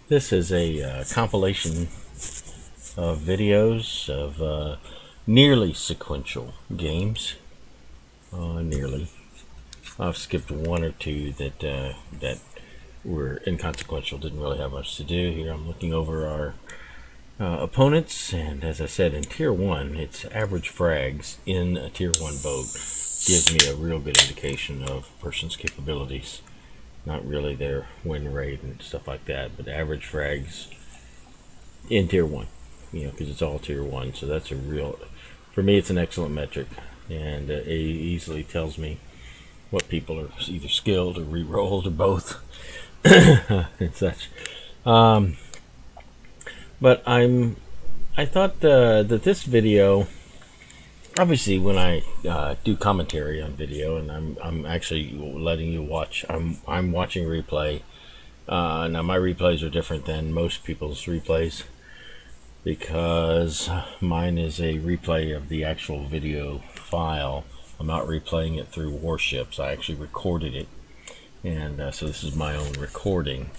This is a compilation of videos of nearly sequential games. Nearly. I've skipped one or two that were inconsequential, didn't really have much to do. Here I'm looking over our opponents, and as I said, in Tier 1, it's average frags in a Tier 1 boat gives me a real good indication of a person's capabilities. Not really their win rate and stuff like that, but average frags in Tier 1, because it's all Tier 1. So that's for me, it's an excellent metric, and it easily tells me what people are either skilled or re-rolled or both and such. But I thought that this video, obviously, when I do commentary on video, and I'm actually letting you watch, I'm watching replay. Now my replays are different than most people's replays because mine is a replay of the actual video file. I'm not replaying it through Warships. I actually recorded it, and so this is my own recording.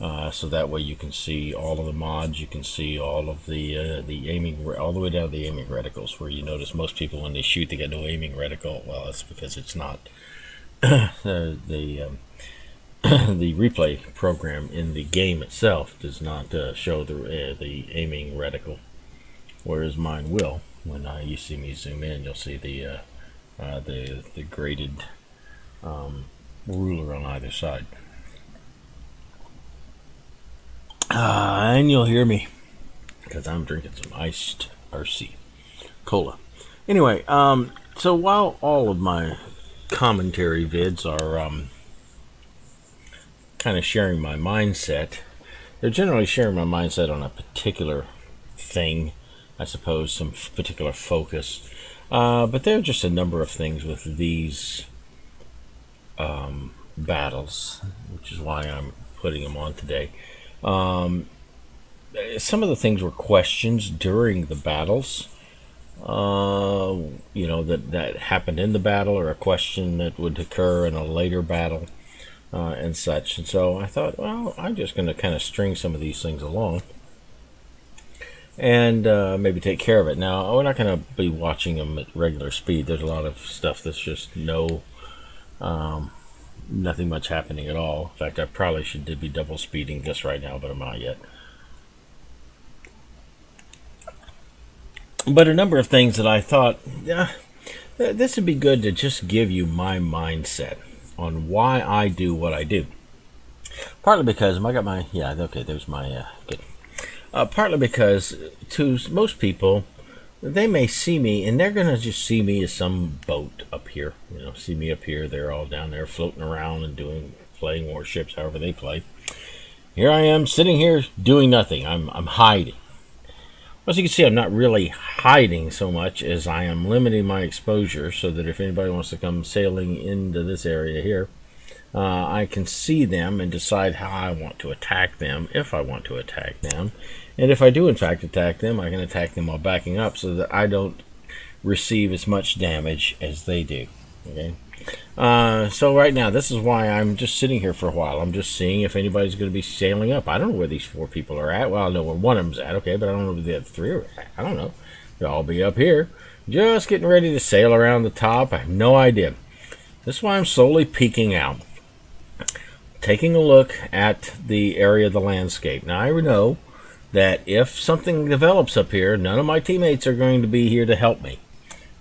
So that way you can see all of the mods, you can see all of the aiming, all the way down to the aiming reticles, where you notice most people when they shoot they get no aiming reticle. Well, that's because it's not the replay program in the game itself does not show the aiming reticle, whereas mine will. When you see me zoom in, you'll see the graded ruler on either side. And you'll hear me because I'm drinking some iced RC cola. Anyway, so while all of my commentary vids are kind of sharing my mindset, they're generally sharing my mindset on a particular thing, I suppose, some particular focus. But there are just a number of things with these battles, which is why I'm putting them on today. Some of the things were questions during the battles, that happened in the battle, or a question that would occur in a later battle, and such. And so I thought, well, I'm just going to kind of string some of these things along and maybe take care of it. Now, we're not going to be watching them at regular speed. There's a lot of stuff that's just nothing much happening at all. In fact, I probably should be double speeding this right now, but I'm not yet. But a number of things that I thought, this would be good to just give you my mindset on why I do what I do. Partly because I got my, there's my, good. Partly because to most people, they may see me, and they're going to just see me as some boat up here. See me up here. They're all down there floating around and playing Warships, however they play. Here I am sitting here doing nothing. I'm hiding. As you can see, I'm not really hiding so much as I am limiting my exposure so that if anybody wants to come sailing into this area here, I can see them and decide how I want to attack them, if I want to attack them. And if I do in fact attack them, I can attack them while backing up so that I don't receive as much damage as they do. Okay. So right now, this is why I'm just sitting here for a while. I'm just seeing if anybody's going to be sailing up. I don't know where these 4 people are at. Well, I know where one of them's at, okay, but I don't know where the other 3 are at. I don't know. They'll all be up here, just getting ready to sail around the top. I have no idea. This is why I'm slowly peeking out, taking a look at the area of the landscape. Now, I know that if something develops up here, none of my teammates are going to be here to help me.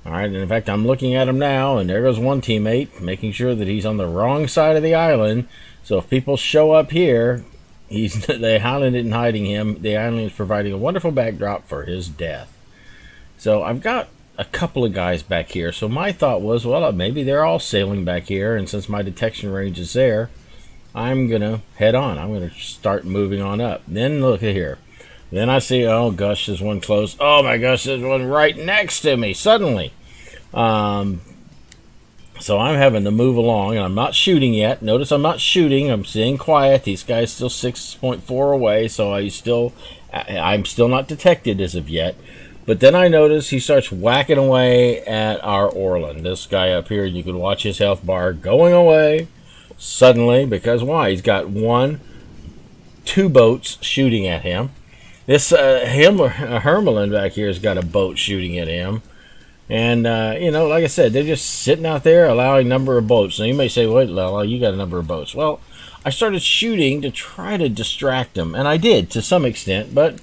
All right, and in fact, I'm looking at him now, and there goes one teammate, making sure that he's on the wrong side of the island. So if people show up here, the island isn't hiding him. The island is providing a wonderful backdrop for his death. So I've got a couple of guys back here. So my thought was, well, maybe they're all sailing back here, and since my detection range is there, I'm going to head on. I'm going to start moving on up. Then look at here. Then I see, oh gosh, there's one close. Oh my gosh, there's one right next to me suddenly. So I'm having to move along, and I'm not shooting yet. Notice I'm not shooting. I'm staying quiet. These guys still 6.4 away, so I'm still not detected as of yet. But then I notice he starts whacking away at our Orland. This guy up here, you can watch his health bar going away suddenly, because why? He's got 1, 2 boats shooting at him. This Hermelin back here has got a boat shooting at him. And, you know, like I said, they're just sitting out there allowing a number of boats. Now, you may say, wait, Lala, you got a number of boats. Well, I started shooting to try to distract them. And I did, to some extent, but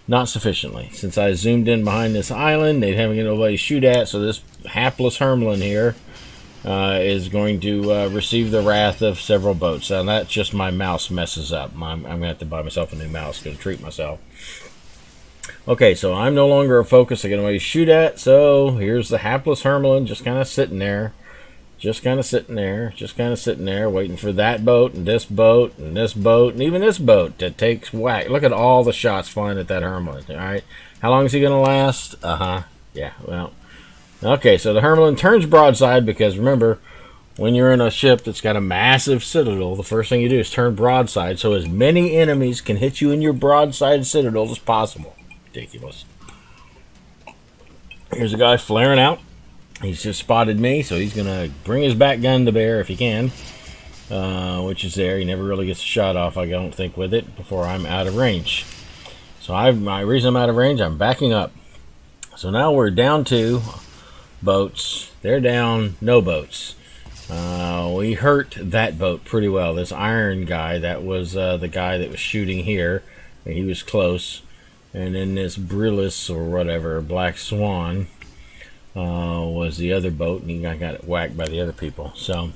not sufficiently. Since I zoomed in behind this island, they haven't got nobody to shoot at. So this hapless Hermelin here is going to receive the wrath of several boats. And that's just my mouse messes up. I'm going to have to buy myself a new mouse to treat myself. Okay, so I'm no longer a focus I got nobody to shoot at, so here's the hapless Hermelin just kind of sitting there. Just kind of sitting there, waiting for that boat, and this boat, and this boat, and even this boat that takes whack. Look at all the shots flying at that Hermelin, alright? How long is he going to last? Yeah, well. Okay, so the Hermelin turns broadside because, remember, when you're in a ship that's got a massive citadel, the first thing you do is turn broadside so as many enemies can hit you in your broadside citadel as possible. Ridiculous. Here's a guy flaring out. He's just spotted me, so he's gonna bring his back gun to bear if he can, which is there. He never really gets a shot off, I don't think, with it before I'm out of range. So my reason I'm out of range, I'm backing up. So now we're down 2 boats. They're down no boats. We hurt that boat pretty well. This iron guy, that was the guy that was shooting here. He was close. And then this Brillis or whatever, Black Swan, was the other boat, and he got it whacked by the other people. So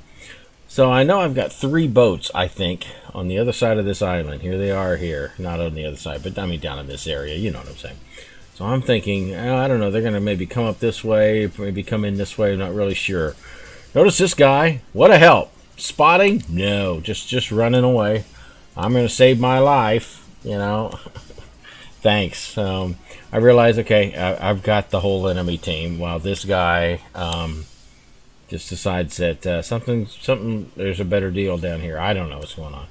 I know I've got 3 boats, I think, on the other side of this island. Here they are here. Not on the other side, but I mean down in this area. You know what I'm saying. So I'm thinking, I don't know, they're going to maybe come up this way, maybe come in this way. I'm not really sure. Notice this guy. What a help. Spotting? No, just running away. I'm going to save my life, you know. Thanks. I realize, okay, I've got the whole enemy team, while this guy just decides that something, there's a better deal down here. I don't know what's going on.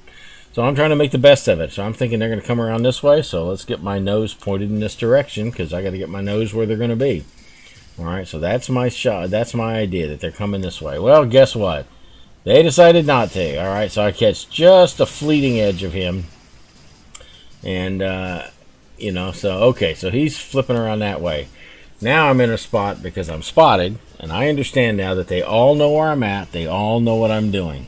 So I'm trying to make the best of it. So I'm thinking they're going to come around this way, so let's get my nose pointed in this direction, because I got to get my nose where they're going to be. All right, so that's my shot. That's my idea, that they're coming this way. Well, guess what? They decided not to. All right, so I catch just a fleeting edge of him. And, you know, so, okay, so he's flipping around that way. Now I'm in a spot because I'm spotted, and I understand now that they all know where I'm at. They all know what I'm doing.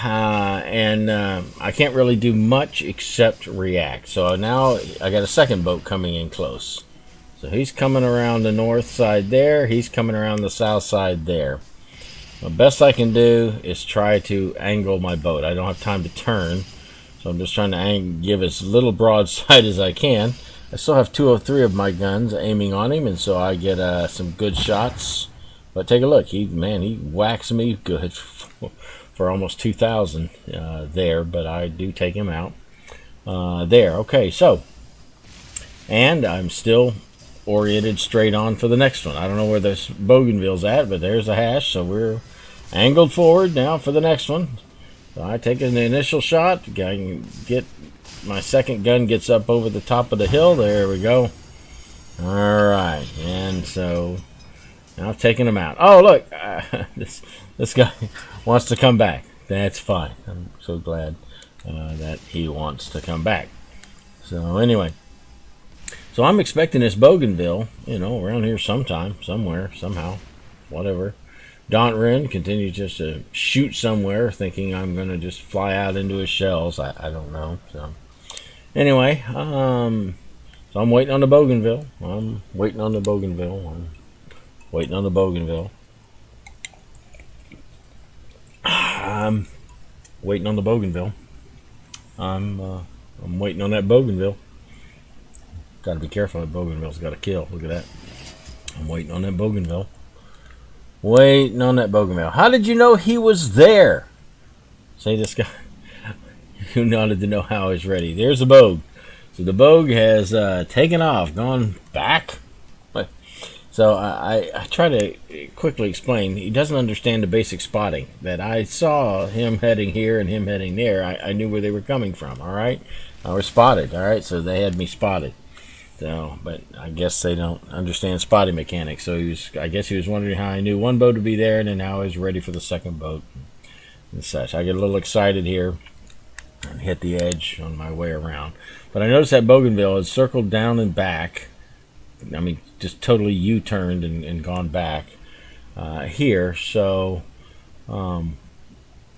I can't really do much except react. So now I got a second boat coming in close. So he's coming around the north side there. He's coming around the south side there. The best I can do is try to angle my boat. I don't have time to turn. So I'm just trying to give as little broadside as I can. I still have 2 or 3 of my guns aiming on him, and so I get some good shots. But take a look. He whacks me good for almost 2,000 there, but I do take him out. There. Okay, so. And I'm still oriented straight on for the next one. I don't know where this Bougainville's at, but there's the hash, so we're angled forward now for the next one. So I take an initial shot. I can get my second gun gets up over the top of the hill. There we go. All right, and so now I've taken him out. Oh, look, this guy wants to come back. That's fine. I'm so glad that he wants to come back. So anyway, so I'm expecting this Bougainville, you know, around here sometime, somewhere, somehow, whatever. Dauntrin continues just to shoot somewhere, thinking I'm going to just fly out into his shells. I don't know. So anyway, so I'm waiting on the Bougainville. I'm waiting on the Bougainville. I'm waiting on the Bougainville. I'm waiting on that Bougainville. Got to be careful. That Bougainville's got to kill. Look at that. I'm waiting on that Bougainville. Waiting on that Bougainville. How did you know he was there? Say this guy who wanted to know how I was ready. There's the Bogue. So the Bogue has taken off, gone back. So I try to quickly explain. He doesn't understand the basic spotting. That I saw him heading here and him heading there. I knew where they were coming from. All right, I was spotted. All right, so they had me spotted. So, but I guess they don't understand spotting mechanics. So I guess he was wondering how I knew one boat would be there, and then how I was ready for the second boat and such. I get a little excited here. hit the edge on my way around. But I noticed that Bougainville had circled down and back. I mean, just totally U-turned and gone back here. So I'm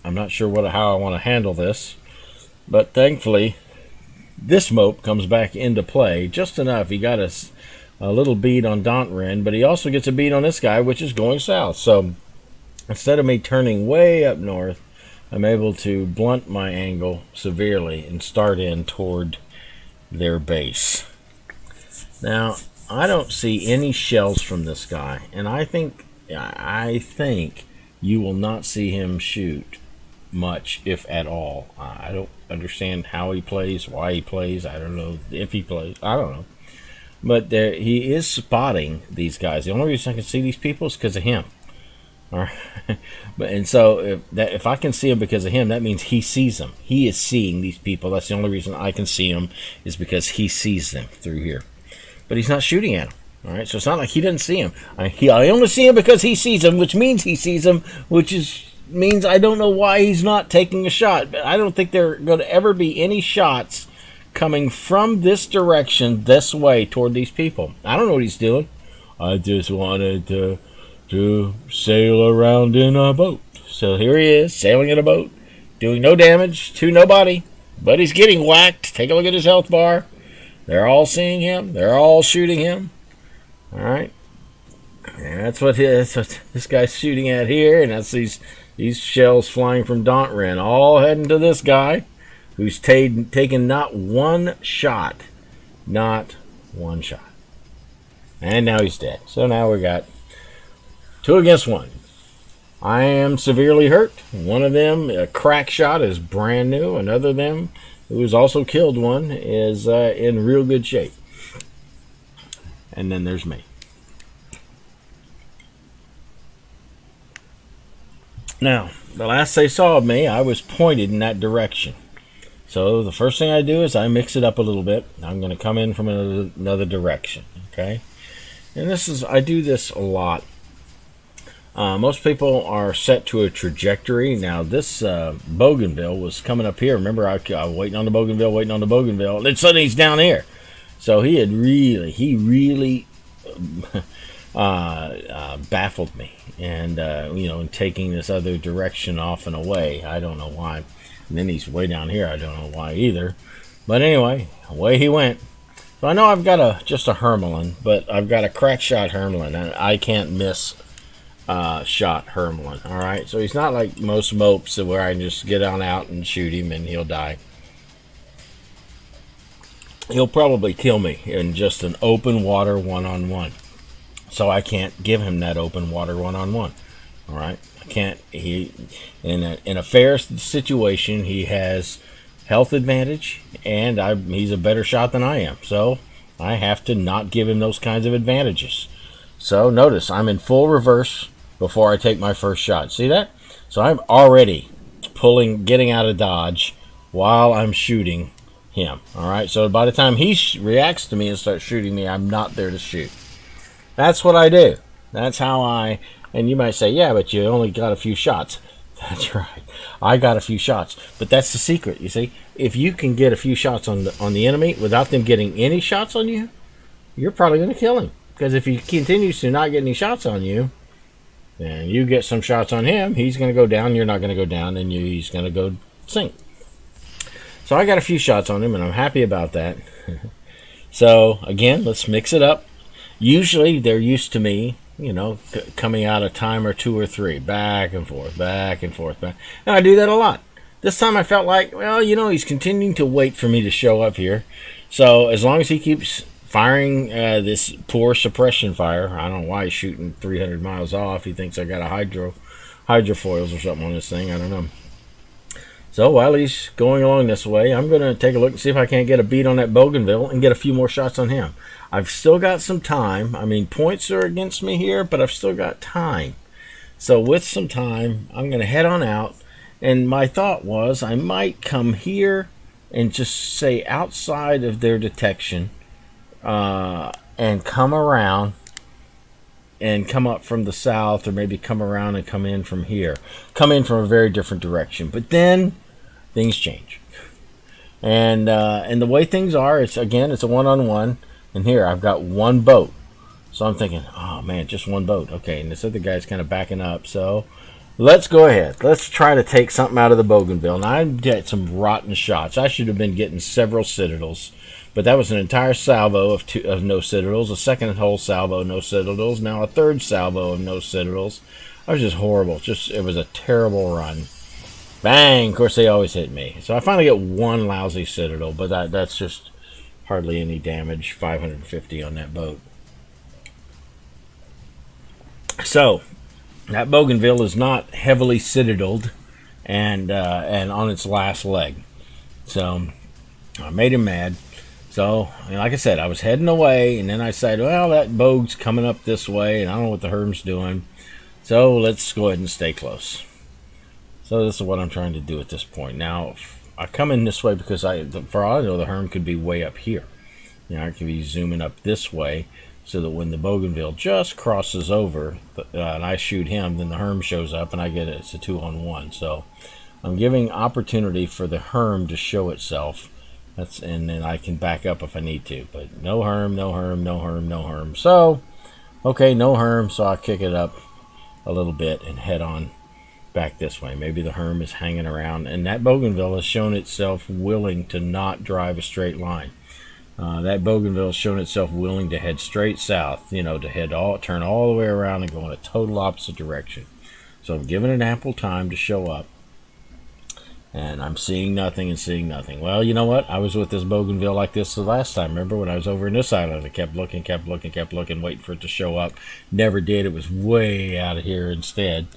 not sure how I want to handle this. But thankfully, this mope comes back into play just enough. He got a little bead on Dauntrin, but he also gets a bead on this guy, which is going south. So instead of me turning way up north, I'm able to blunt my angle severely and start in toward their base. Now, I don't see any shells from this guy, and I think you will not see him shoot much, if at all. I don't understand how he plays, why he plays. I don't know if he plays. I don't know. But he is spotting these guys. The only reason I can see these people is because of him. All right. And so if I can see him because of him, that means he sees them. He is seeing these people. That's the only reason I can see them, is because he sees them through here. But he's not shooting at them. All right. So it's not like he doesn't see them. I only see him because he sees them, which means he sees them, means I don't know why he's not taking a shot. But I don't think there are going to ever be any shots coming from this direction, this way, toward these people. I don't know what he's doing. I just wanted to sail around in a boat. So here he is, sailing in a boat, doing no damage to nobody, but he's getting whacked. Take a look at his health bar. They're all seeing him. They're all shooting him. All right. And that's what this guy's shooting at here, and that's these shells flying from Dauntrin, all heading to this guy, who's taken not one shot. Not one shot. And now he's dead. So now we got 2 against 1. I am severely hurt. One of them, a crack shot, is brand new. Another of them, who's also killed one, is in real good shape. And then there's me. Now, the last they saw of me, I was pointed in that direction. So the first thing I do is I mix it up a little bit. I'm going to come in from another direction. Okay? And I do this a lot. Most people are set to a trajectory. Now, this Bougainville was coming up here. Remember, I was waiting on the Bougainville, and then suddenly he's down here. So he really baffled me, and in taking this other direction off and away. I don't know why. And then he's way down here. I don't know why either. But anyway, away he went. So I know I've got just a Hermelin, but I've got a crack shot Hermelin, and I can't miss shot Hermelin. All right, so he's not like most mopes where I can just get on out and shoot him and he'll die. He'll probably kill me in just an open water one-on-one. So I can't give him that open water one-on-one. All right, I can't. In a fair situation, he has health advantage, and he's a better shot than I am. So I have to not give him those kinds of advantages. So notice I'm in full reverse before I take my first shot. See that? So I'm already getting out of dodge while I'm shooting him. All right. So by the time he reacts to me and starts shooting me, I'm not there to shoot. That's what I do. That's how and you might say, yeah, but you only got a few shots. That's right. I got a few shots, but that's the secret. You see, if you can get a few shots on the enemy without them getting any shots on you, you're probably going to kill him. Because if he continues to not get any shots on you, then you get some shots on him, he's going to go down, you're not going to go down, and he's going to go sink. So I got a few shots on him, and I'm happy about that. So, again, let's mix it up. Usually, they're used to me, coming out a time or 2 or 3, back and forth, back and forth, back. And I do that a lot. This time I felt like, well, he's continuing to wait for me to show up here. So as long as he keeps firing this poor suppression fire, I don't know why he's shooting 300 miles off. He thinks I got a hydrofoils or something on this thing. I don't know. So while he's going along this way, I'm going to take a look and see if I can't get a beat on that Bougainville and get a few more shots on him. I've still got some time. I mean, points are against me here, but I've still got time. So with some time, I'm going to head on out. And my thought was I might come here and just say outside of their detection and come around and come up from the south, or maybe come around and come in from here. Come in from a very different direction. But then things change. And the way things are, it's a one-on-one. And here I've got one boat, so I'm thinking, oh man, just one boat. Okay, and this other guy's kind of backing up, so let's go ahead. Let's try to take something out of the Bougainville. Now I get some rotten shots. I should have been getting several citadels, but that was an entire salvo of no citadels, a second whole salvo no citadels, now a third salvo of no citadels. I was just horrible. It was a terrible run. Bang! Of course, they always hit me. So I finally get one lousy citadel, but that's just hardly any damage. 550 on that boat. So that Bougainville is not heavily citadeled and on its last leg. So I made him mad. So, like I said, I was heading away, and then I said, well, that boat's coming up this way, and I don't know what the Herm's doing. So let's go ahead and stay close. So this is what I'm trying to do at this point. Now, I come in this way because for all I know, the Herm could be way up here. I could be zooming up this way so that when the Bougainville just crosses over and I shoot him, then the Herm shows up and I get it. It's a 2-on-1. So I'm giving opportunity for the Herm to show itself. And then I can back up if I need to. But no Herm, no Herm, no Herm, no Herm. So, okay, no Herm, so I'll kick it up a little bit and head on back this way. Maybe the Herm is hanging around, and that Bougainville has shown itself willing to not drive a straight line. That Bougainville has shown itself willing to head straight south, to turn all the way around and go in a total opposite direction. So I'm giving it ample time to show up, and I'm seeing nothing and seeing nothing. Well, you know what? I was with this Bougainville like this the last time. Remember when I was over in this island? I kept looking, waiting for it to show up. Never did. It was way out of here instead.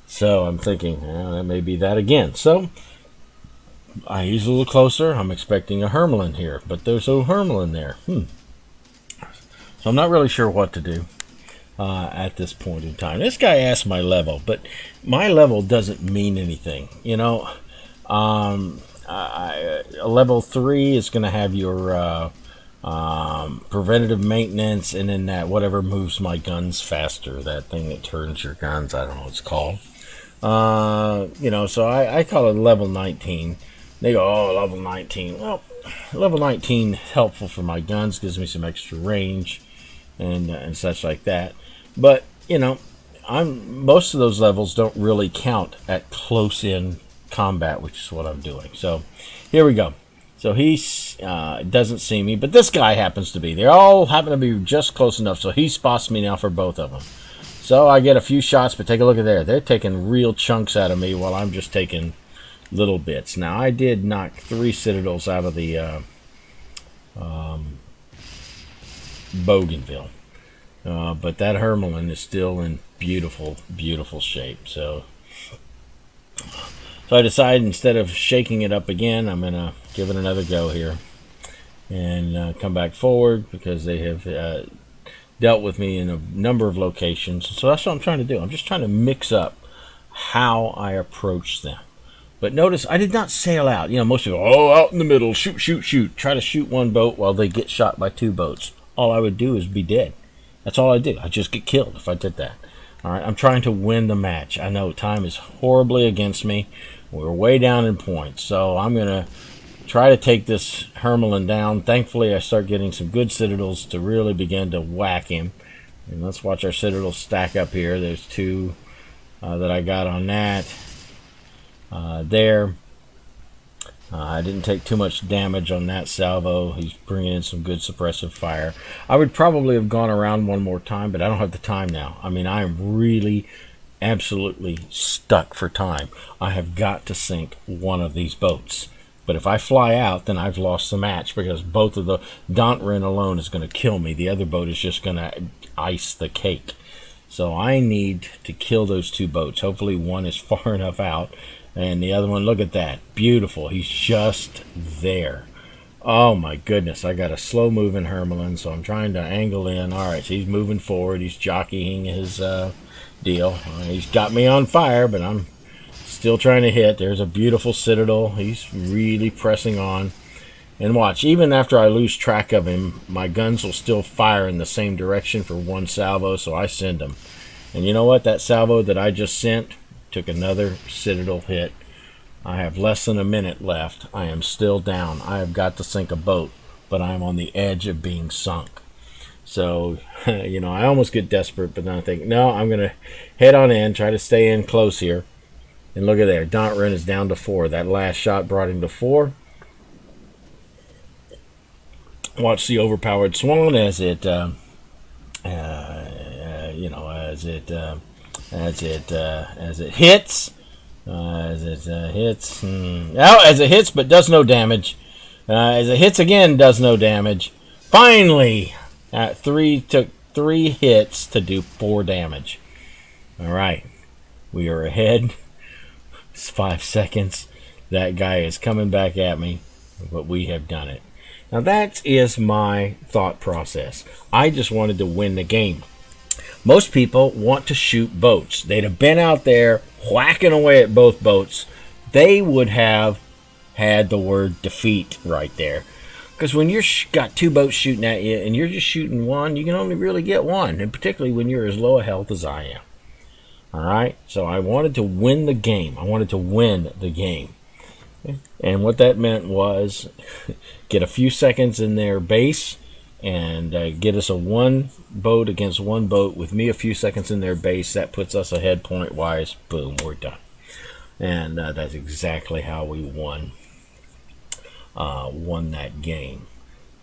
So I'm thinking, that may be that again. So I ease a little closer. I'm expecting a Hermelin here, but there's no Hermelin there. So I'm not really sure what to do at this point in time. This guy asked my level, but my level doesn't mean anything. Level 3 is going to have your preventative maintenance, and then that whatever moves my guns faster, that thing that turns your guns, I don't know what it's called. So I call it level 19. They go, oh, level 19. Well, level 19 helpful for my guns, gives me some extra range and such like that. But most of those levels don't really count at close in combat, which is what I'm doing. So here we go. So he doesn't see me, but this guy happens to be. They all happen to be just close enough, so he spots me now for both of them. So I get a few shots, but take a look at there. They're taking real chunks out of me while I'm just taking little bits. Now, I did knock 3 citadels out of the Bougainville. But that Hermelin is still in beautiful, beautiful shape. So I decided instead of shaking it up again, I'm going to give it another go here and come back forward, because they have dealt with me in a number of locations. So that's what I'm trying to do. I'm just trying to mix up how I approach them. But notice I did not sail out. Most people, out in the middle, shoot, shoot, shoot. Try to shoot one boat while they get shot by 2 boats. All I would do is be dead. That's all I do. I just get killed if I did that. All right, I'm trying to win the match. I know time is horribly against me. We're way down in points, so I'm going to try to take this Hermelin down. Thankfully, I start getting some good citadels to really begin to whack him. And let's watch our citadels stack up here. There's 2 that I got on that. There. I didn't take too much damage on that salvo. He's bringing in some good suppressive fire. I would probably have gone around one more time, but I don't have the time now. I mean, I am really absolutely stuck for time. I have got to sink one of these boats. But if I fly out, then I've lost the match, because both of the Dontrin alone is going to kill me. The other boat is just going to ice the cake. So I need to kill those 2 boats. Hopefully one is far enough out. And the other one, look at that. Beautiful. He's just there. Oh my goodness. I got a slow moving Hermelin, so I'm trying to angle in. Alright, so he's moving forward. He's jockeying his deal. He's got me on fire, but I'm still trying to hit. There's a beautiful citadel. He's really pressing on. And watch, even after I lose track of him, my guns will still fire in the same direction for 1 salvo, so I send them. And you know what? That salvo that I just sent took another citadel hit I have less than a minute left. I am still down. I have got to sink a boat, but I'm on the edge of being sunk. So, I almost get desperate, but then I think, no, I'm going to head on in, try to stay in close here. And look at there. Dontrin is down to 4. That last shot brought him to 4. Watch the overpowered swan as it, as it hits. As it hits, but does no damage. As it hits again, does no damage. Finally, took 3 hits to do 4 damage. All right, we are ahead. It's 5 seconds. That guy is coming back at me, but we have done it. Now that is my thought process. I just wanted to win the game. Most people want to shoot boats. They'd have been out there whacking away at both boats. They would have had the word defeat right there. Because when you're got 2 boats shooting at you and you're just shooting one, you can only really get one. And particularly when you're as low a health as I am. Alright, so I wanted to win the game. I wanted to win the game. And what that meant was get a few seconds in their base and get us a 1 boat against 1 boat with me a few seconds in their base. That puts us ahead point wise. Boom, we're done. And that's exactly how we won that game.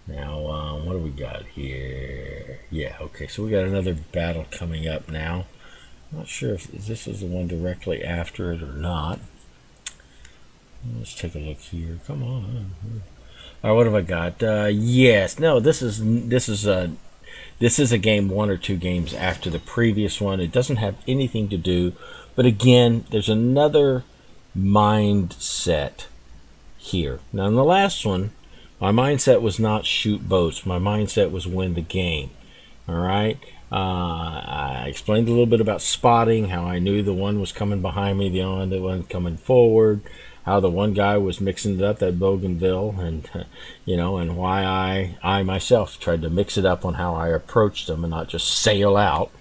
Now, what do we got here? Yeah, okay, so we got another battle coming up now. I'm not sure if this is the one directly after it or not. Let's take a look here. Come on. All right, what have I got? Yes. No, this is a game 1 or 2 games after the previous one. It doesn't have anything to do, but again, there's another mindset here. Now, in the last one, my mindset was not shoot boats. My mindset was win the game. All right. I explained a little bit about spotting, how I knew the one was coming behind me, the other one coming forward, how the one guy was mixing it up, that Bougainville, and and why I myself tried to mix it up on how I approached them and not just sail out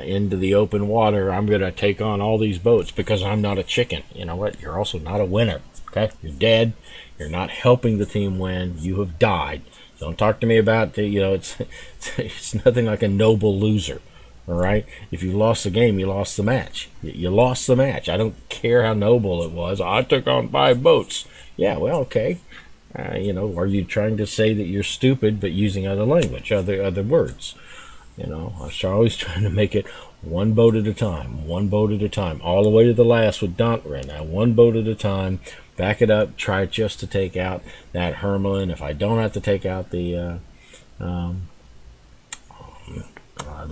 into the open water. I'm going to take on all these boats because I'm not a chicken. You know what? You're also not a winner. Okay, you're dead. You're not helping the team win. You have died. Don't talk to me about it's nothing like a noble loser. All right, if you lost the game, you lost the match. You lost the match. I don't care how noble it was. I took on 5 boats. Yeah, well, okay. Are you trying to say that you're stupid but using other language, other words? I was always trying to make it 1 boat at a time, 1 boat at a time, all the way to the last with Dontrin. Now, 1 boat at a time. Back it up. Try just to take out that Hermelin. If I don't have to take out the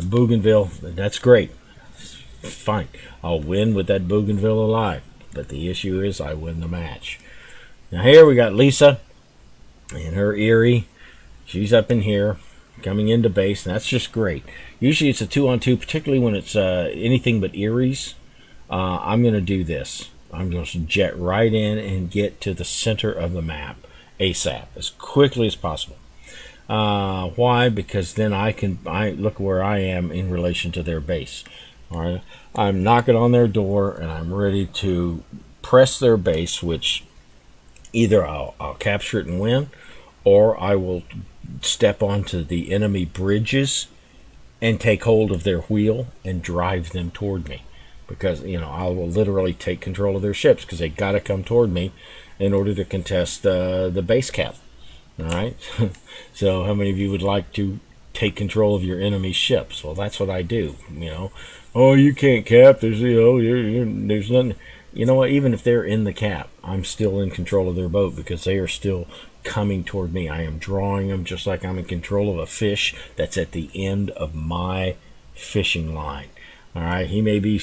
Bougainville, that's great. Fine. I'll win with that Bougainville alive. But the issue is I win the match. Now here we got Lisa and her Erie. She's up in here coming into base, and that's just great. Usually it's a 2-on-2, particularly when it's anything but Eries. I'm going to do this. I'm going to jet right in and get to the center of the map ASAP, as quickly as possible. Why? Because then I look where I am in relation to their base. All right, I'm knocking on their door and I'm ready to press their base, which either I'll capture it and win, or I will step onto the enemy bridges and take hold of their wheel and drive them toward me. Because I will literally take control of their ships because they got to come toward me in order to contest the base cap. All right. So how many of you would like to take control of your enemy's ships? Well, that's what I do. Oh, you can't cap. There's there's nothing. You know what? Even if they're in the cap, I'm still in control of their boat because they are still coming toward me. I am drawing them just like I'm in control of a fish that's at the end of my fishing line. All right, he may be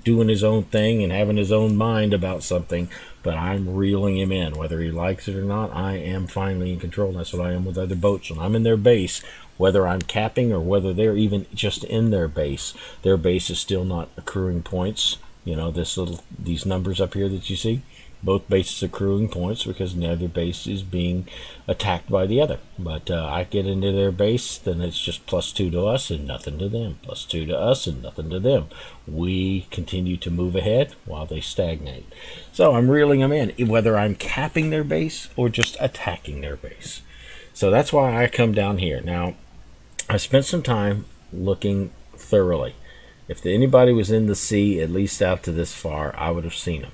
doing his own thing and having his own mind about something, but I'm reeling him in. Whether he likes it or not, I am finally in control. That's what I am with other boats. When I'm in their base, whether I'm capping or whether they're even just in their base is still not accruing points You know, these numbers up here that you see, both bases accruing points because neither base is being attacked by the other. But I get into their base, then it's just +2 to us and nothing to them. +2 to us and nothing to them. We continue to move ahead while they stagnate. So I'm reeling them in, whether I'm capping their base or just attacking their base. So that's why I come down here. Now, I spent some time looking thoroughly. If anybody was in the sea, at least out to this far, I would have seen them.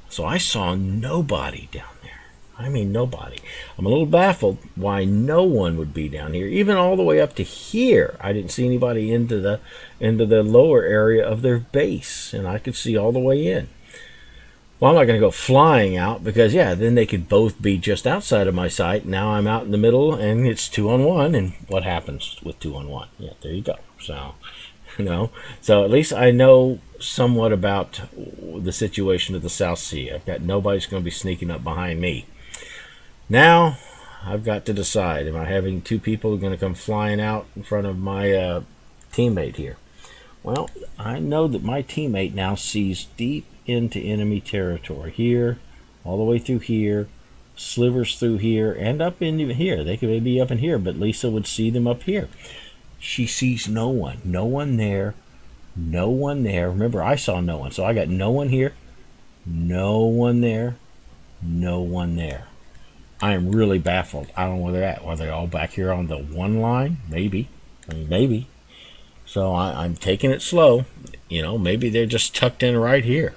So I saw nobody down there. I mean, nobody. I'm a little baffled why no one would be down here, even all the way up to here. I didn't see anybody into the lower area of their base, and I could see all the way in. Well, I'm not going to go flying out because, yeah, then they could both be just outside of my sight. Now I'm out in the middle, and it's 2-on-1, and what happens with 2-on-1? Yeah, there you go. So, so at least I know somewhat about the situation of the South Sea. I've got nobody's going to be sneaking up behind me. Now I've got to decide, am I having two people going to come flying out in front of my teammate here? Well, I know that my teammate now sees deep into enemy territory here, all the way through here, slivers through here, and up into here. They could maybe be up in here, but Lisa would see them up here. She sees no one. No one there. No one there. Remember, I saw no one. So I got no one here. No one there. No one there. I am really baffled. I don't know where they're at. Are they all back here on the one line? Maybe. I mean, maybe. So I'm taking it slow. You know, maybe they're just tucked in right here.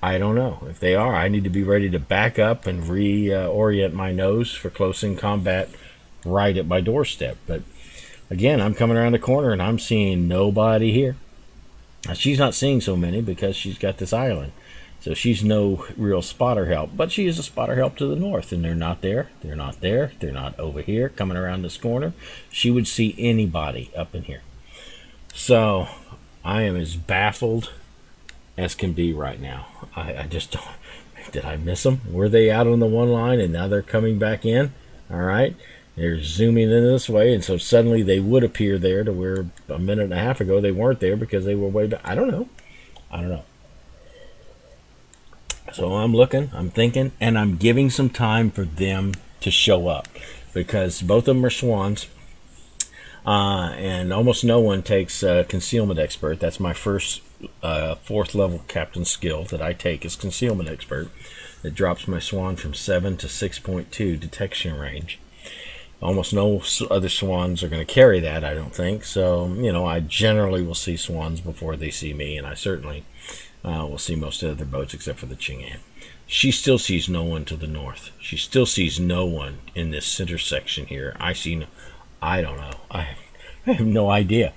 I don't know. If they are, I need to be ready to back up and reorient my nose for close-in combat right at my doorstep. But again, I'm coming around the corner and I'm seeing nobody here. Now, she's not seeing so many because she's got this island. So she's no real spotter help. But she is a spotter help to the north. And they're not there. They're not there. They're not over here coming around this corner. She would see anybody up in here. So I am as baffled as can be right now. I just don't. Did I miss them? Were they out on the one line and now they're coming back in? All right. They're zooming in this way, and so suddenly they would appear there to where a minute and a half ago they weren't there because they were way back. I don't know. I don't know. So I'm looking, I'm thinking, and I'm giving some time for them to show up because both of them are swans. And almost no one takes concealment expert. That's my first 4th level captain skill that I take is concealment expert. It drops my swan from 7 to 6.2 detection range. Almost no other swans are going to carry that, I don't think. So, you know, I generally will see swans before they see me, and I certainly will see most of the other boats except for the Ching'an. She still sees no one to the north. She still sees no one in this center section here. I don't know. I have no idea.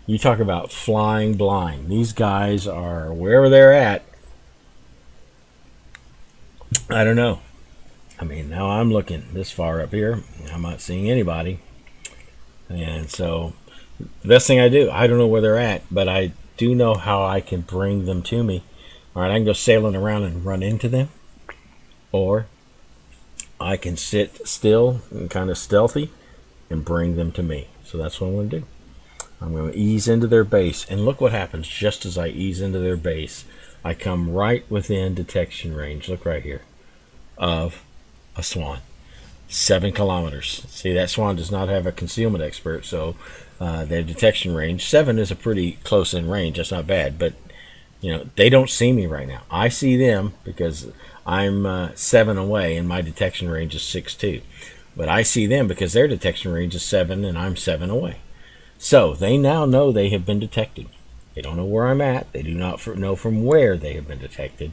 You talk about flying blind. These guys are wherever they're at. I don't know. I mean, now I'm looking this far up here. I'm not seeing anybody. And so the best thing I do, I don't know where they're at, but I do know how I can bring them to me. All right, I can go sailing around and run into them. Or I can sit still and kind of stealthy and bring them to me. So that's what I'm going to do. I'm going to ease into their base. And look what happens just as I ease into their base. I come right within detection range. Look right here. Of a swan. 7 kilometers. See, that swan does not have a concealment expert. So their detection range. 7 is a pretty close in range. That's not bad. But, you know, they don't see me right now. I see them because I'm 7 away and my detection range is 6.2. But I see them because their detection range is 7 and I'm 7 away. So they now know they have been detected. They don't know where I'm at. They do not know from where they have been detected,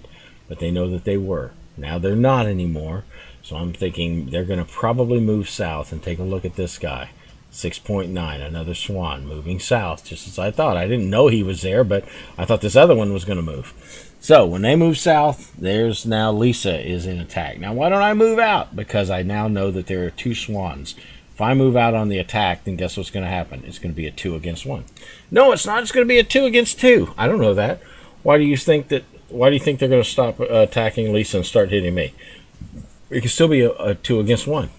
but they know that they were. Now they're not anymore. So I'm thinking they're going to probably move south and take a look at this guy. 6.9, another swan moving south, just as I thought. I didn't know he was there, but I thought this other one was going to move. So when they move south, there's now Lisa is in attack. Now why don't I move out? Because I now know that there are 2 swans. If I move out on the attack, then guess what's going to happen? It's going to be a 2 against 1. No, it's not. It's going to be a 2 against 2. I don't know that. Why do you think they're going to stop attacking Lisa and start hitting me? It can still be a 2 against 1.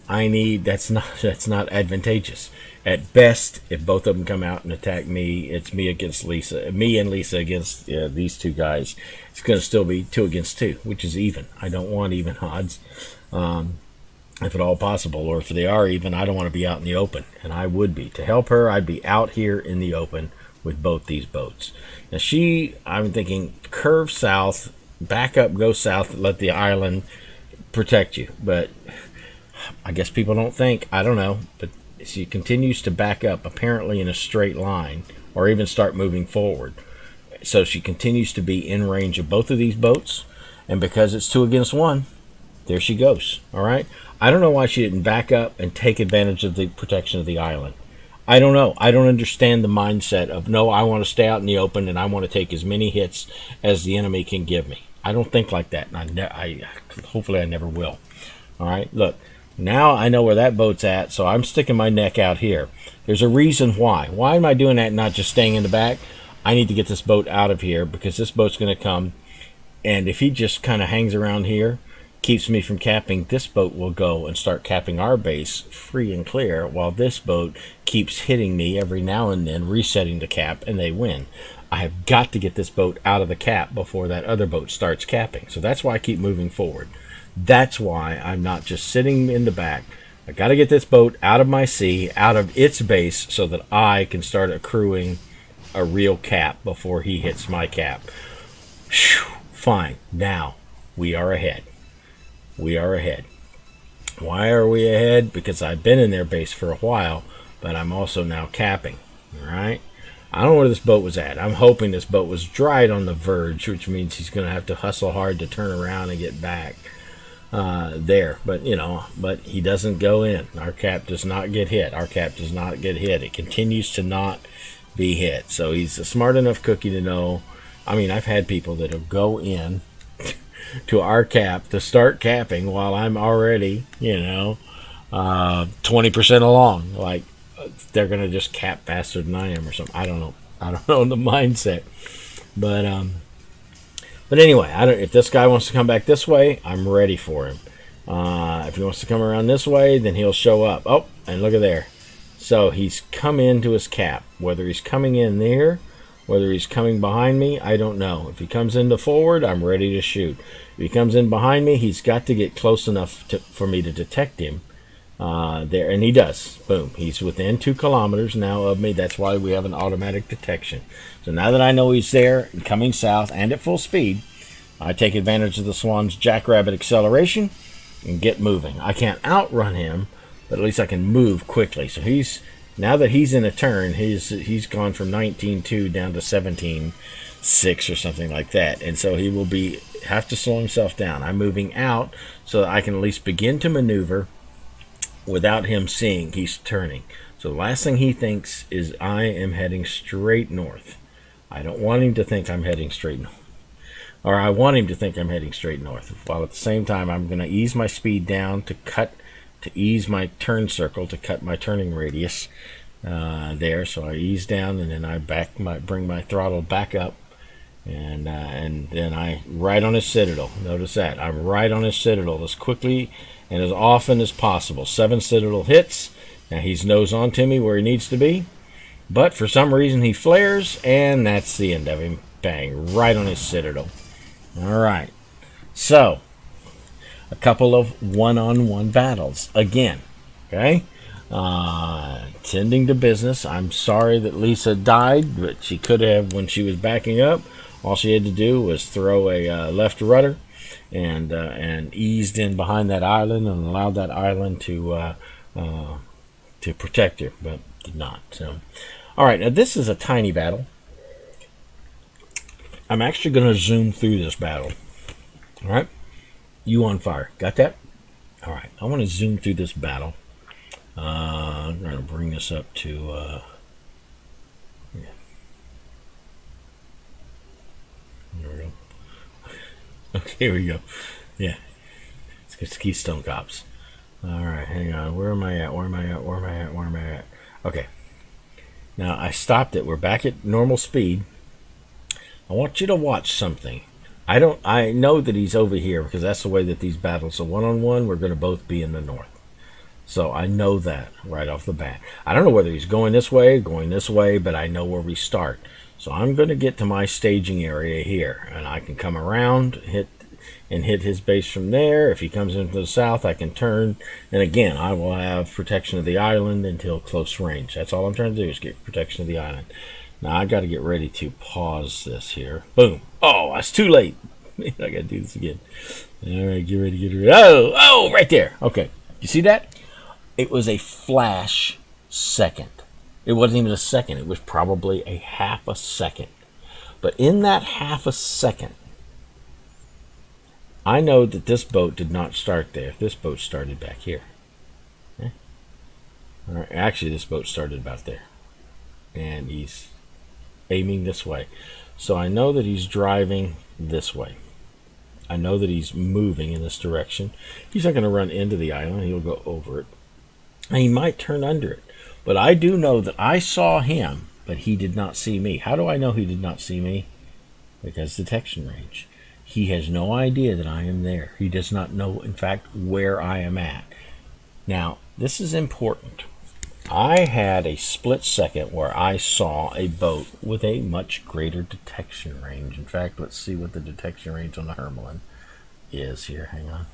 That's not advantageous. At best, if both of them come out and attack me, it's me against Lisa. Me and Lisa against these two guys. It's going to still be 2 against 2, which is even. I don't want even odds, if at all possible. Or if they are even, I don't want to be out in the open. And I would be. To help her, I'd be out here in the open with both these boats. Now I'm thinking, curve south, back up, go south, let the island protect you. But I guess people don't think. I don't know. But she continues to back up, apparently in a straight line, or even start moving forward. So she continues to be in range of both of these boats, and because it's 2 against 1, there she goes. All right. I don't know why she didn't back up and take advantage of the protection of the island. I don't know. I don't understand the mindset of, no, I want to stay out in the open and I want to take as many hits as the enemy can give me. I don't think like that, and hopefully I never will. All right. Look. Now I know where that boat's at, so I'm sticking my neck out here. There's a reason why. Why am I doing that and not just staying in the back? I need to get this boat out of here because this boat's going to come, and if he just kind of hangs around here, keeps me from capping, this boat will go and start capping our base free and clear, while this boat keeps hitting me every now and then, resetting the cap, and they win. I have got to get this boat out of the cap before that other boat starts capping. So that's why I keep moving forward. That's why I'm not just sitting in the back. I got to get this boat out of my sea, out of its base, so that I can start accruing a real cap before he hits my cap. Whew, fine. Now we are ahead. We are ahead. Why are we ahead? Because I've been in their base for a while, but I'm also now capping. All right. I don't know where this boat was at. I'm hoping this boat was right on the verge, which means he's going to have to hustle hard to turn around and get back. There, but but he doesn't go in. Our cap does not get hit. Our cap does not get hit. It continues to not be hit. So he's a smart enough cookie to know. I mean, I've had people that'll go in to our cap to start capping while I'm already 20% along. Like they're gonna just cap faster than I am or something. I don't know the mindset, But anyway, if this guy wants to come back this way, I'm ready for him. If he wants to come around this way, then he'll show up. Oh, and look at there. So he's come into his cap. Whether he's coming in there, whether he's coming behind me, I don't know. If he comes into forward, I'm ready to shoot. If he comes in behind me, he's got to get close enough for me to detect him. There, and he does. Boom. He's within 2 kilometers now of me. That's why we have an automatic detection. So now that I know he's there and coming south and at full speed, I take advantage of the Swan's jackrabbit acceleration and get moving. I can't outrun him, but at least I can move quickly. So now that he's in a turn, he's gone from 19.2 down to 17.6 or something like that, and so he will have to slow himself down. I'm moving out so that I can at least begin to maneuver without him seeing he's turning. So the last thing he thinks is I am heading straight north. I don't want him to think I'm heading straight north. Or I want him to think I'm heading straight north. While at the same time, I'm going to ease my speed down to ease my turn circle, to cut my turning radius there. So I ease down, and then I bring my throttle back up, and then I right on his citadel. Notice that I'm right on his citadel as quickly and as often as possible. 7 citadel hits. Now he's nose on to me where he needs to be, but for some reason he flares, and that's the end of him. Bang, right on his citadel. All right, so a couple of one-on-one battles again. Okay, tending to business. I'm sorry that Lisa died, but she could have when she was backing up. All she had to do was throw a left rudder and eased in behind that island and allowed that island to protect her, but did not. So, all right, now this is a tiny battle. I'm actually going to zoom through this battle. All right, you on fire? Got that? All right, I want to zoom through this battle. I'm going to bring this up to. Yeah. There we go. Okay, here we go. Yeah, it's Keystone Cops. All right, hang on. Where am I at? Where am I at? Where am I at? Where am I at? Okay. Now I stopped it. We're back at normal speed. I want you to watch something. I know that he's over here because that's the way that these battles are one-on-one. We're going to both be in the north. So I know that right off the bat. I don't know whether he's going this way, but I know where we start. So I'm going to get to my staging area here, and I can come around, hit his base from there. If he comes into the south, I can turn, and again, I will have protection of the island until close range. That's all I'm trying to do, is get protection of the island. Now I got to get ready to pause this here. Boom. Oh, that's too late. I got to do this again. All right, get ready. Oh, right there. Okay, you see that? It was a flash second. It wasn't even a second. It was probably a half a second. But in that half a second, I know that this boat did not start there. This boat started back here. Okay. All right. Actually, this boat started about there. And he's aiming this way. So I know that he's driving this way. I know that he's moving in this direction. He's not going to run into the island. He'll go over it. And he might turn under it. But I do know that I saw him, but he did not see me. How do I know he did not see me? Because detection range. He has no idea that I am there. He does not know, in fact, where I am at. Now, this is important. I had a split second where I saw a boat with a much greater detection range. In fact, let's see what the detection range on the Hermelin is here. Hang on.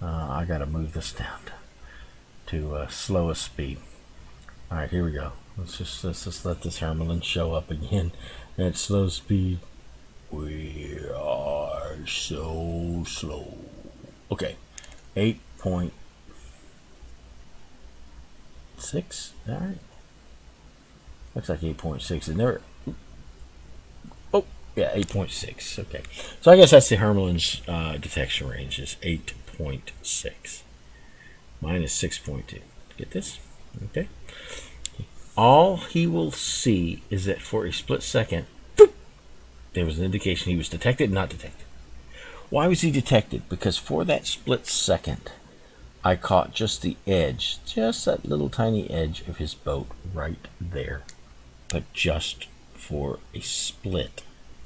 I got to move this down to slowest speed. All right, here we go. Let's just let this Hermelin show up again at slow speed. We are so slow. Okay, 8.6. All right, looks like 8.6. And there. Oh, yeah, 8.6. Okay, so I guess that's the Hermelin's detection range is 8.6. Mine is 6.2. Get this? Okay. All he will see is that for a split second, boop, there was an indication he was detected, not detected. Why was he detected? Because for that split second, I caught just the edge, just that little tiny edge of his boat right there. But just for a split.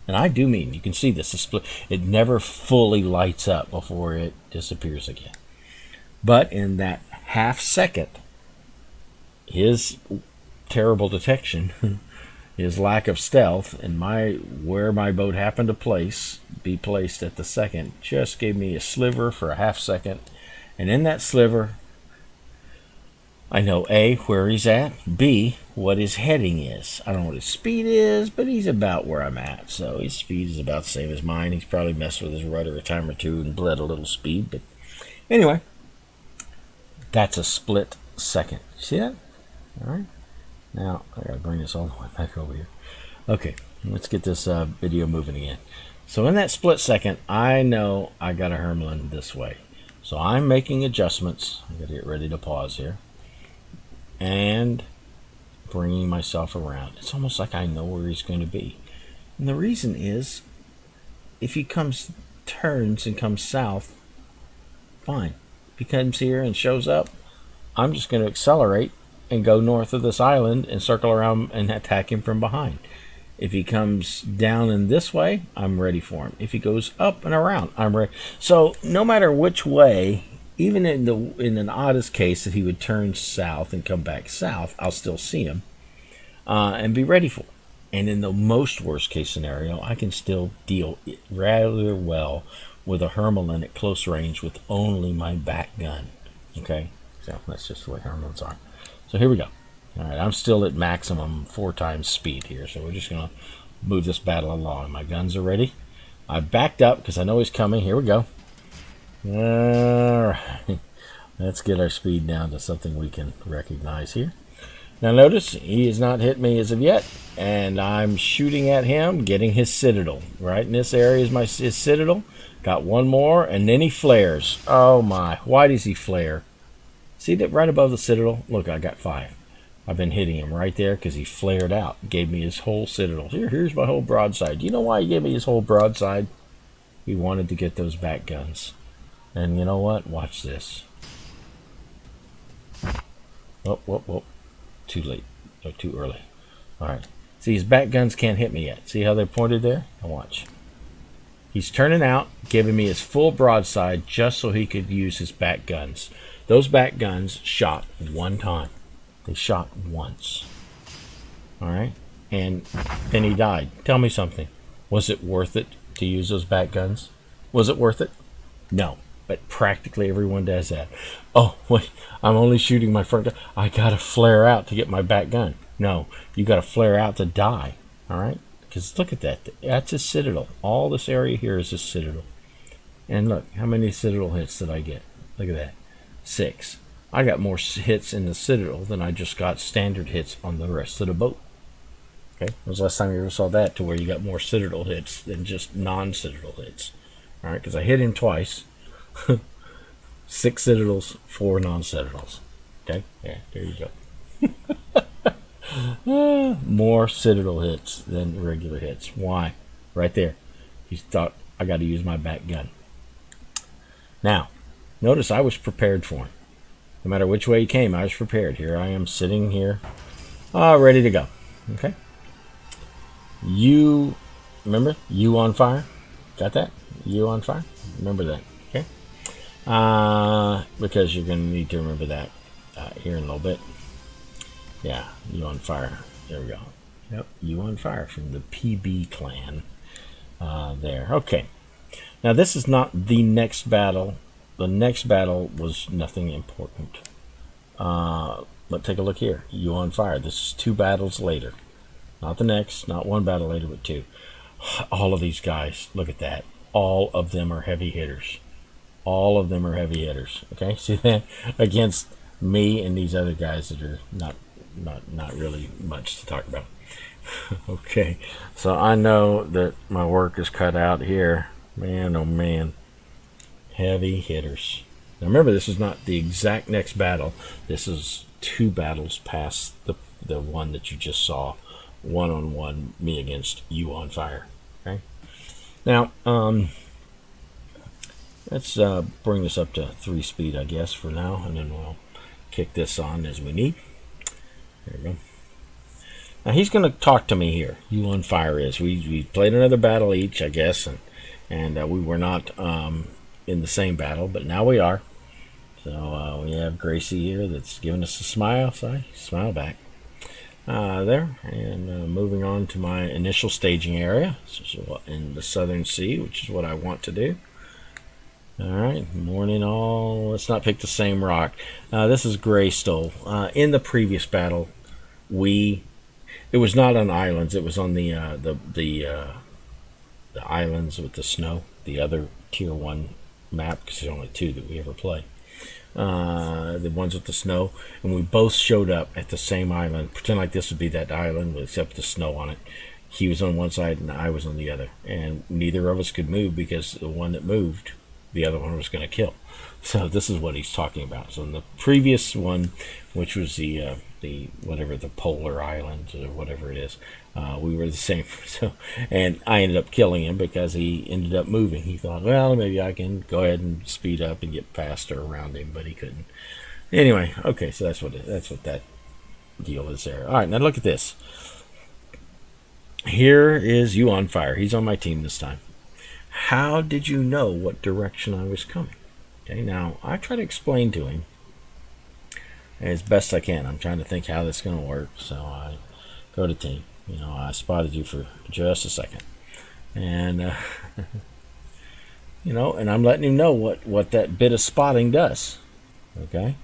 And I do mean, you can see this, a split. It never fully lights up before it disappears again. But in that half second, his terrible detection, his lack of stealth, and where my boat happened to be placed at the second, just gave me a sliver for a half second. And in that sliver, I know A, where he's at, B, what his heading is. I don't know what his speed is, but he's about where I'm at. So his speed is about the same as mine. He's probably messed with his rudder a time or two and bled a little speed. But anyway, that's a split second. See that? All right. Now, I got to bring this all the way back over here. Okay, let's get this video moving again. So in that split second, I know I got a Hermelin this way. So I'm making adjustments. I got to get ready to pause here. And bringing myself around. It's almost like I know where he's going to be. And the reason is, if he turns and comes south, fine. If he comes here and shows up, I'm just going to accelerate and go north of this island and circle around and attack him from behind. If he comes down in this way, I'm ready for him. If he goes up and around, I'm ready. So no matter which way, even in an oddest case that he would turn south and come back south, I'll still see him and be ready for him. And in the most worst case scenario, I can still deal rather well with a Hermelin at close range with only my back gun. Okay, so that's just the way Hermelins are. So here we go. All right, I'm still at maximum 4 times speed here, so we're just going to move this battle along. My guns are ready. I backed up because I know he's coming. Here we go. All right. Let's get our speed down to something we can recognize here. Now notice, he has not hit me as of yet, and I'm shooting at him, getting his citadel. Right in this area is his citadel. Got one more, and then he flares. Oh my, why does he flare? See that right above the citadel? Look, I got 5. I've been hitting him right there because he flared out. Gave me his whole citadel. Here's my whole broadside. Do you know why he gave me his whole broadside? He wanted to get those back guns. And you know what? Watch this. Oh. Too late. Or too early. Alright. See, his back guns can't hit me yet. See how they're pointed there? Now watch. He's turning out, giving me his full broadside just so he could use his back guns. Those back guns shot one time. They shot once. All right? And then he died. Tell me something. Was it worth it to use those back guns? Was it worth it? No. But practically everyone does that. Oh, wait, I'm only shooting my front gun. I got to flare out to get my back gun. No, you got to flare out to die. All right? Because look at that. That's a citadel. All this area here is a citadel. And look, how many citadel hits did I get? Look at that. 6. I got more hits in the citadel than I just got standard hits on the rest of the boat. Okay? When was the last time you ever saw that, to where you got more citadel hits than just non-citadel hits? All right? Because I hit him twice. 6 citadels, 4 non-citadels. Okay? Yeah, there you go. More citadel hits than regular hits. Why? Right there. He thought, I got to use my back gun. Now, notice I was prepared for him. No matter which way he came, I was prepared. Here I am sitting here, ready to go. Okay? You, remember? You on fire? Got that? You on fire? Remember that. Okay? Because you're going to need to remember that here in a little bit. Yeah, you on fire. There we go. Yep, you on fire from the PB clan there. Okay. Now, this is not the next battle. The next battle was nothing important. But take a look here. You on fire. This is 2 battles later. Not the next, not 1 battle later, but 2. All of these guys, look at that. All of them are heavy hitters. All of them are heavy hitters. Okay, see that? Against me and these other guys that are not really much to talk about. Okay, so I know that my work is cut out here. Man, oh man. Heavy hitters. Now remember, this is not the exact next battle. This is 2 battles past the one that you just saw. 1-on-1, me against you on fire. Okay. Now, let's bring this up to 3 speed, I guess, for now, and then we'll kick this on as we need. There we go. Now he's going to talk to me here. You on fire is. We played another battle each, I guess, and we were not in the same battle, but now we are. So we have Gracie here that's giving us a smile. Sorry, smile back. There, and moving on to my initial staging area in the Southern Sea, which is what I want to do. All right, morning all. Let's not pick the same rock. This is Greystone. In the previous battle, it was not on islands. It was on the islands with the snow. The other tier 1 map, because there's only 2 that we ever play. The ones with the snow, and we both showed up at the same island. Pretend like this would be that island, except the snow on it. He was on one side and I was on the other, and neither of us could move because the one that moved, the other one was going to kill. So this is what he's talking about. So in the previous one, which was the whatever, the polar islands or whatever it is, we were the same. So, and I ended up killing him because he ended up moving. He thought, well, maybe I can go ahead and speed up and get faster around him, but he couldn't. Anyway, okay, so that's what that deal is there. All right, now look at this. Here is you on fire. He's on my team this time. How did you know what direction I was coming? Okay, now I try to explain to him as best I can. I'm trying to think how this is going to work. So I go to team. You know, I spotted you for just a second, and you know, and I'm letting him know what that bit of spotting does. Okay,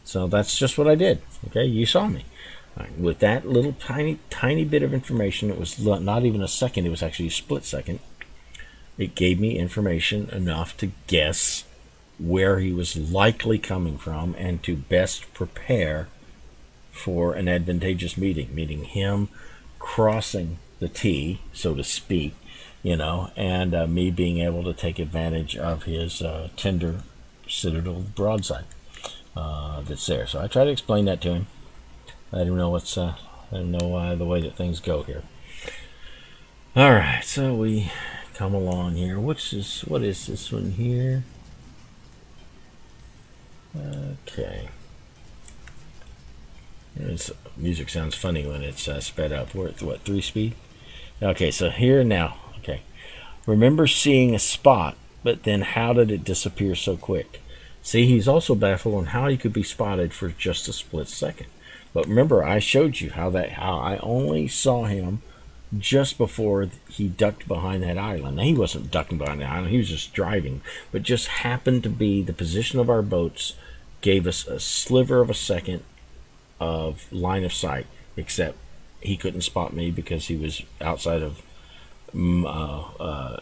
so that's just what I did. Okay, you saw me. Right, with that little tiny bit of information. It was not even a second. It was actually a split second. It gave me information enough to guess where he was likely coming from and to best prepare for an advantageous meeting him crossing the T, so to speak, you know, and me being able to take advantage of his tender citadel broadside that's there. So I try to explain that to him. Let him know the way that things go here. All right, so we come along here. What is this one here? Okay. Music sounds funny when it's sped up. We're at what, 3 speed? Okay, so here now. Okay. Remember seeing a spot, but then how did it disappear so quick? See, he's also baffled on how he could be spotted for just a split second. But remember, I showed you how I only saw him just before he ducked behind that island. Now, he wasn't ducking behind the island, he was just driving, but just happened to be the position of our boats gave us a sliver of a second of line of sight, except he couldn't spot me because he was outside of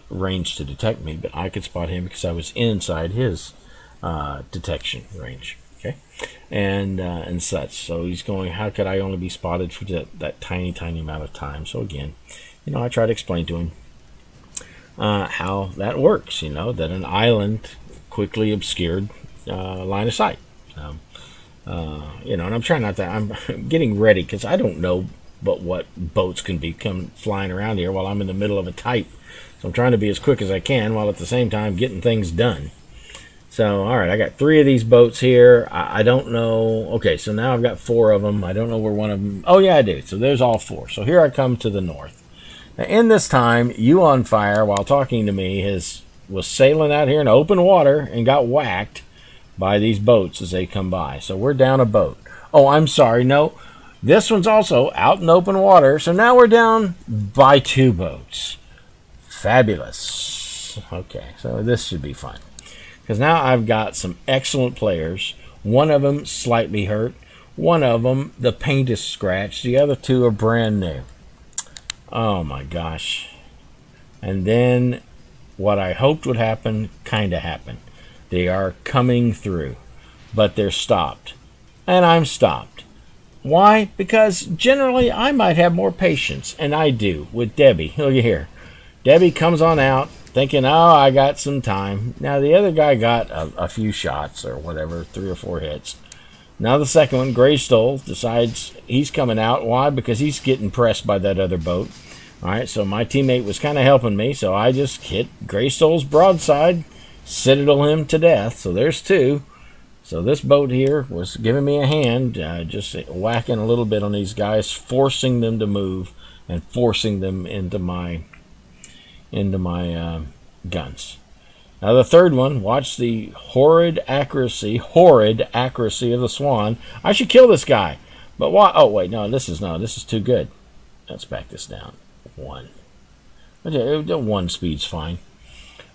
range to detect me, but I could spot him because I was inside his detection range. Okay, and such. So he's going, how could I only be spotted for that tiny amount of time? So again, I try to explain to him how that works. That an island quickly obscured line of sight. And I'm trying not to. I'm getting ready because I don't know but what boats can come flying around here while I'm in the middle of a type. So I'm trying to be as quick as I can while at the same time getting things done. So, all right, I got 3 of these boats here. I don't know. Okay, so now I've got 4 of them. I don't know where one of them. Oh, yeah, I do. So there's all 4. So here I come to the north. Now, in this time, you on fire while talking to me was sailing out here in open water and got whacked by these boats as they come by. So we're down a boat. Oh, I'm sorry. No, this one's also out in open water. So now we're down by 2 boats. Fabulous. Okay, so this should be fun. Because now I've got some excellent players. One of them slightly hurt. One of them, the paint is scratched. The other 2 are brand new. Oh my gosh. And then what I hoped would happen kind of happened. They are coming through, but they're stopped. And I'm stopped. Why? Because generally I might have more patience, and I do, with Debbie. Look at here. Debbie comes on out thinking, oh, I got some time. Now, the other guy got a few shots or whatever, 3 or 4 hits. Now the second one, Greystoll, decides he's coming out. Why? Because he's getting pressed by that other boat. All right, so my teammate was kind of helping me, so I just hit Greystoll's broadside, citadel him to death. So there's 2. So this boat here was giving me a hand, just whacking a little bit on these guys, forcing them to move and forcing them into my guns. Now the third one, watch the horrid accuracy of the Swan. I should kill this guy, but why? Oh wait, this is too good. Let's back this down. 1. Okay, 1 speed's fine.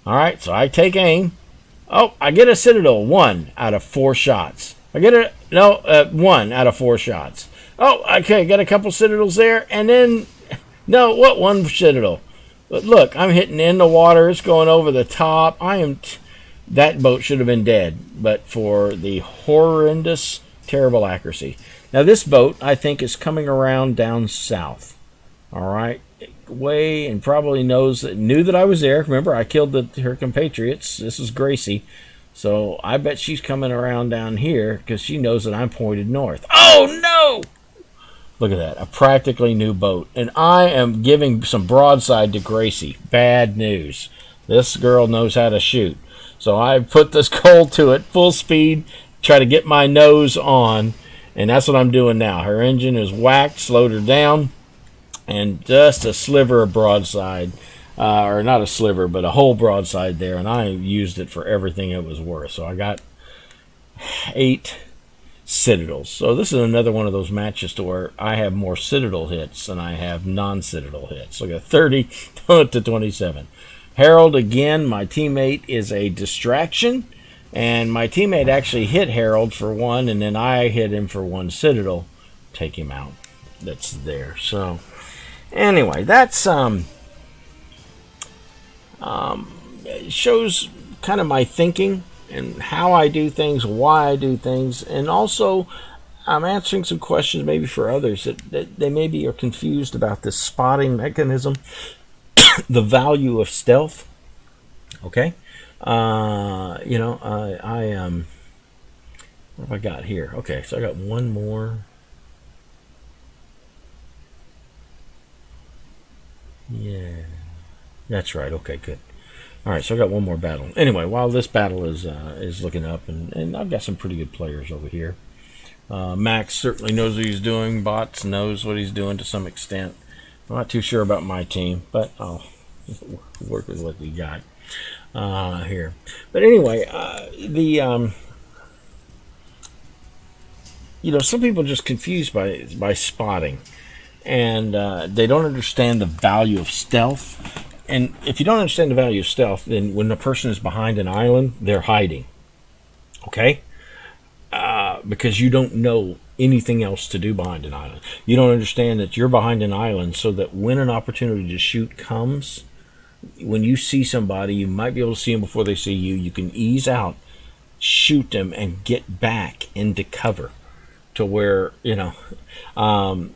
All right, so I take aim. Oh, I get a citadel. 1 out of 4 shots. I get 1 out of 4 shots. Oh, okay, got a couple citadels there, and then what 1 citadel? But look, I'm hitting in the water. It's going over the top. That boat should have been dead, but for the horrendous, terrible accuracy. Now, this boat, I think, is coming around down south. All right? And probably knew that I was there. Remember, I killed her compatriots. This is Gracie. So I bet she's coming around down here because she knows that I'm pointed north. Oh, no! Look at that, a practically new boat. And I am giving some broadside to Gracie. Bad news. This girl knows how to shoot. So I put this coal to it, full speed, try to get my nose on, and that's what I'm doing now. Her engine is whacked, slowed her down, and just a sliver of broadside, or not a sliver, but a whole broadside there, and I used it for everything it was worth. So I got 8 citadels. So this is another one of those matches to where I have more citadel hits than I have non-citadel hits. Look at 30 to 27. Harold, again, my teammate is a distraction, and my teammate actually hit Harold for 1, and then I hit him for 1 citadel, take him out. That's there. So anyway, that's it shows kind of my thinking and how I do things, why I do things, and also I'm answering some questions maybe for others that they maybe are confused about this spotting mechanism, the value of stealth. Okay, what have I got here? Okay, so I got one more. Yeah, that's right. Okay, good. All right, so I got one more battle. Anyway, while this battle is looking up, and I've got some pretty good players over here. Max certainly knows what he's doing. Bots knows what he's doing to some extent. I'm not too sure about my team, but I'll work with what we got here. But anyway, some people are just confused by spotting, and they don't understand the value of stealth. And if you don't understand the value of stealth, then when a person is behind an island, they're hiding. Okay? Because you don't know anything else to do behind an island. You don't understand that you're behind an island so that when an opportunity to shoot comes, when you see somebody, you might be able to see them before they see you. You can ease out, shoot them, and get back into cover to where, and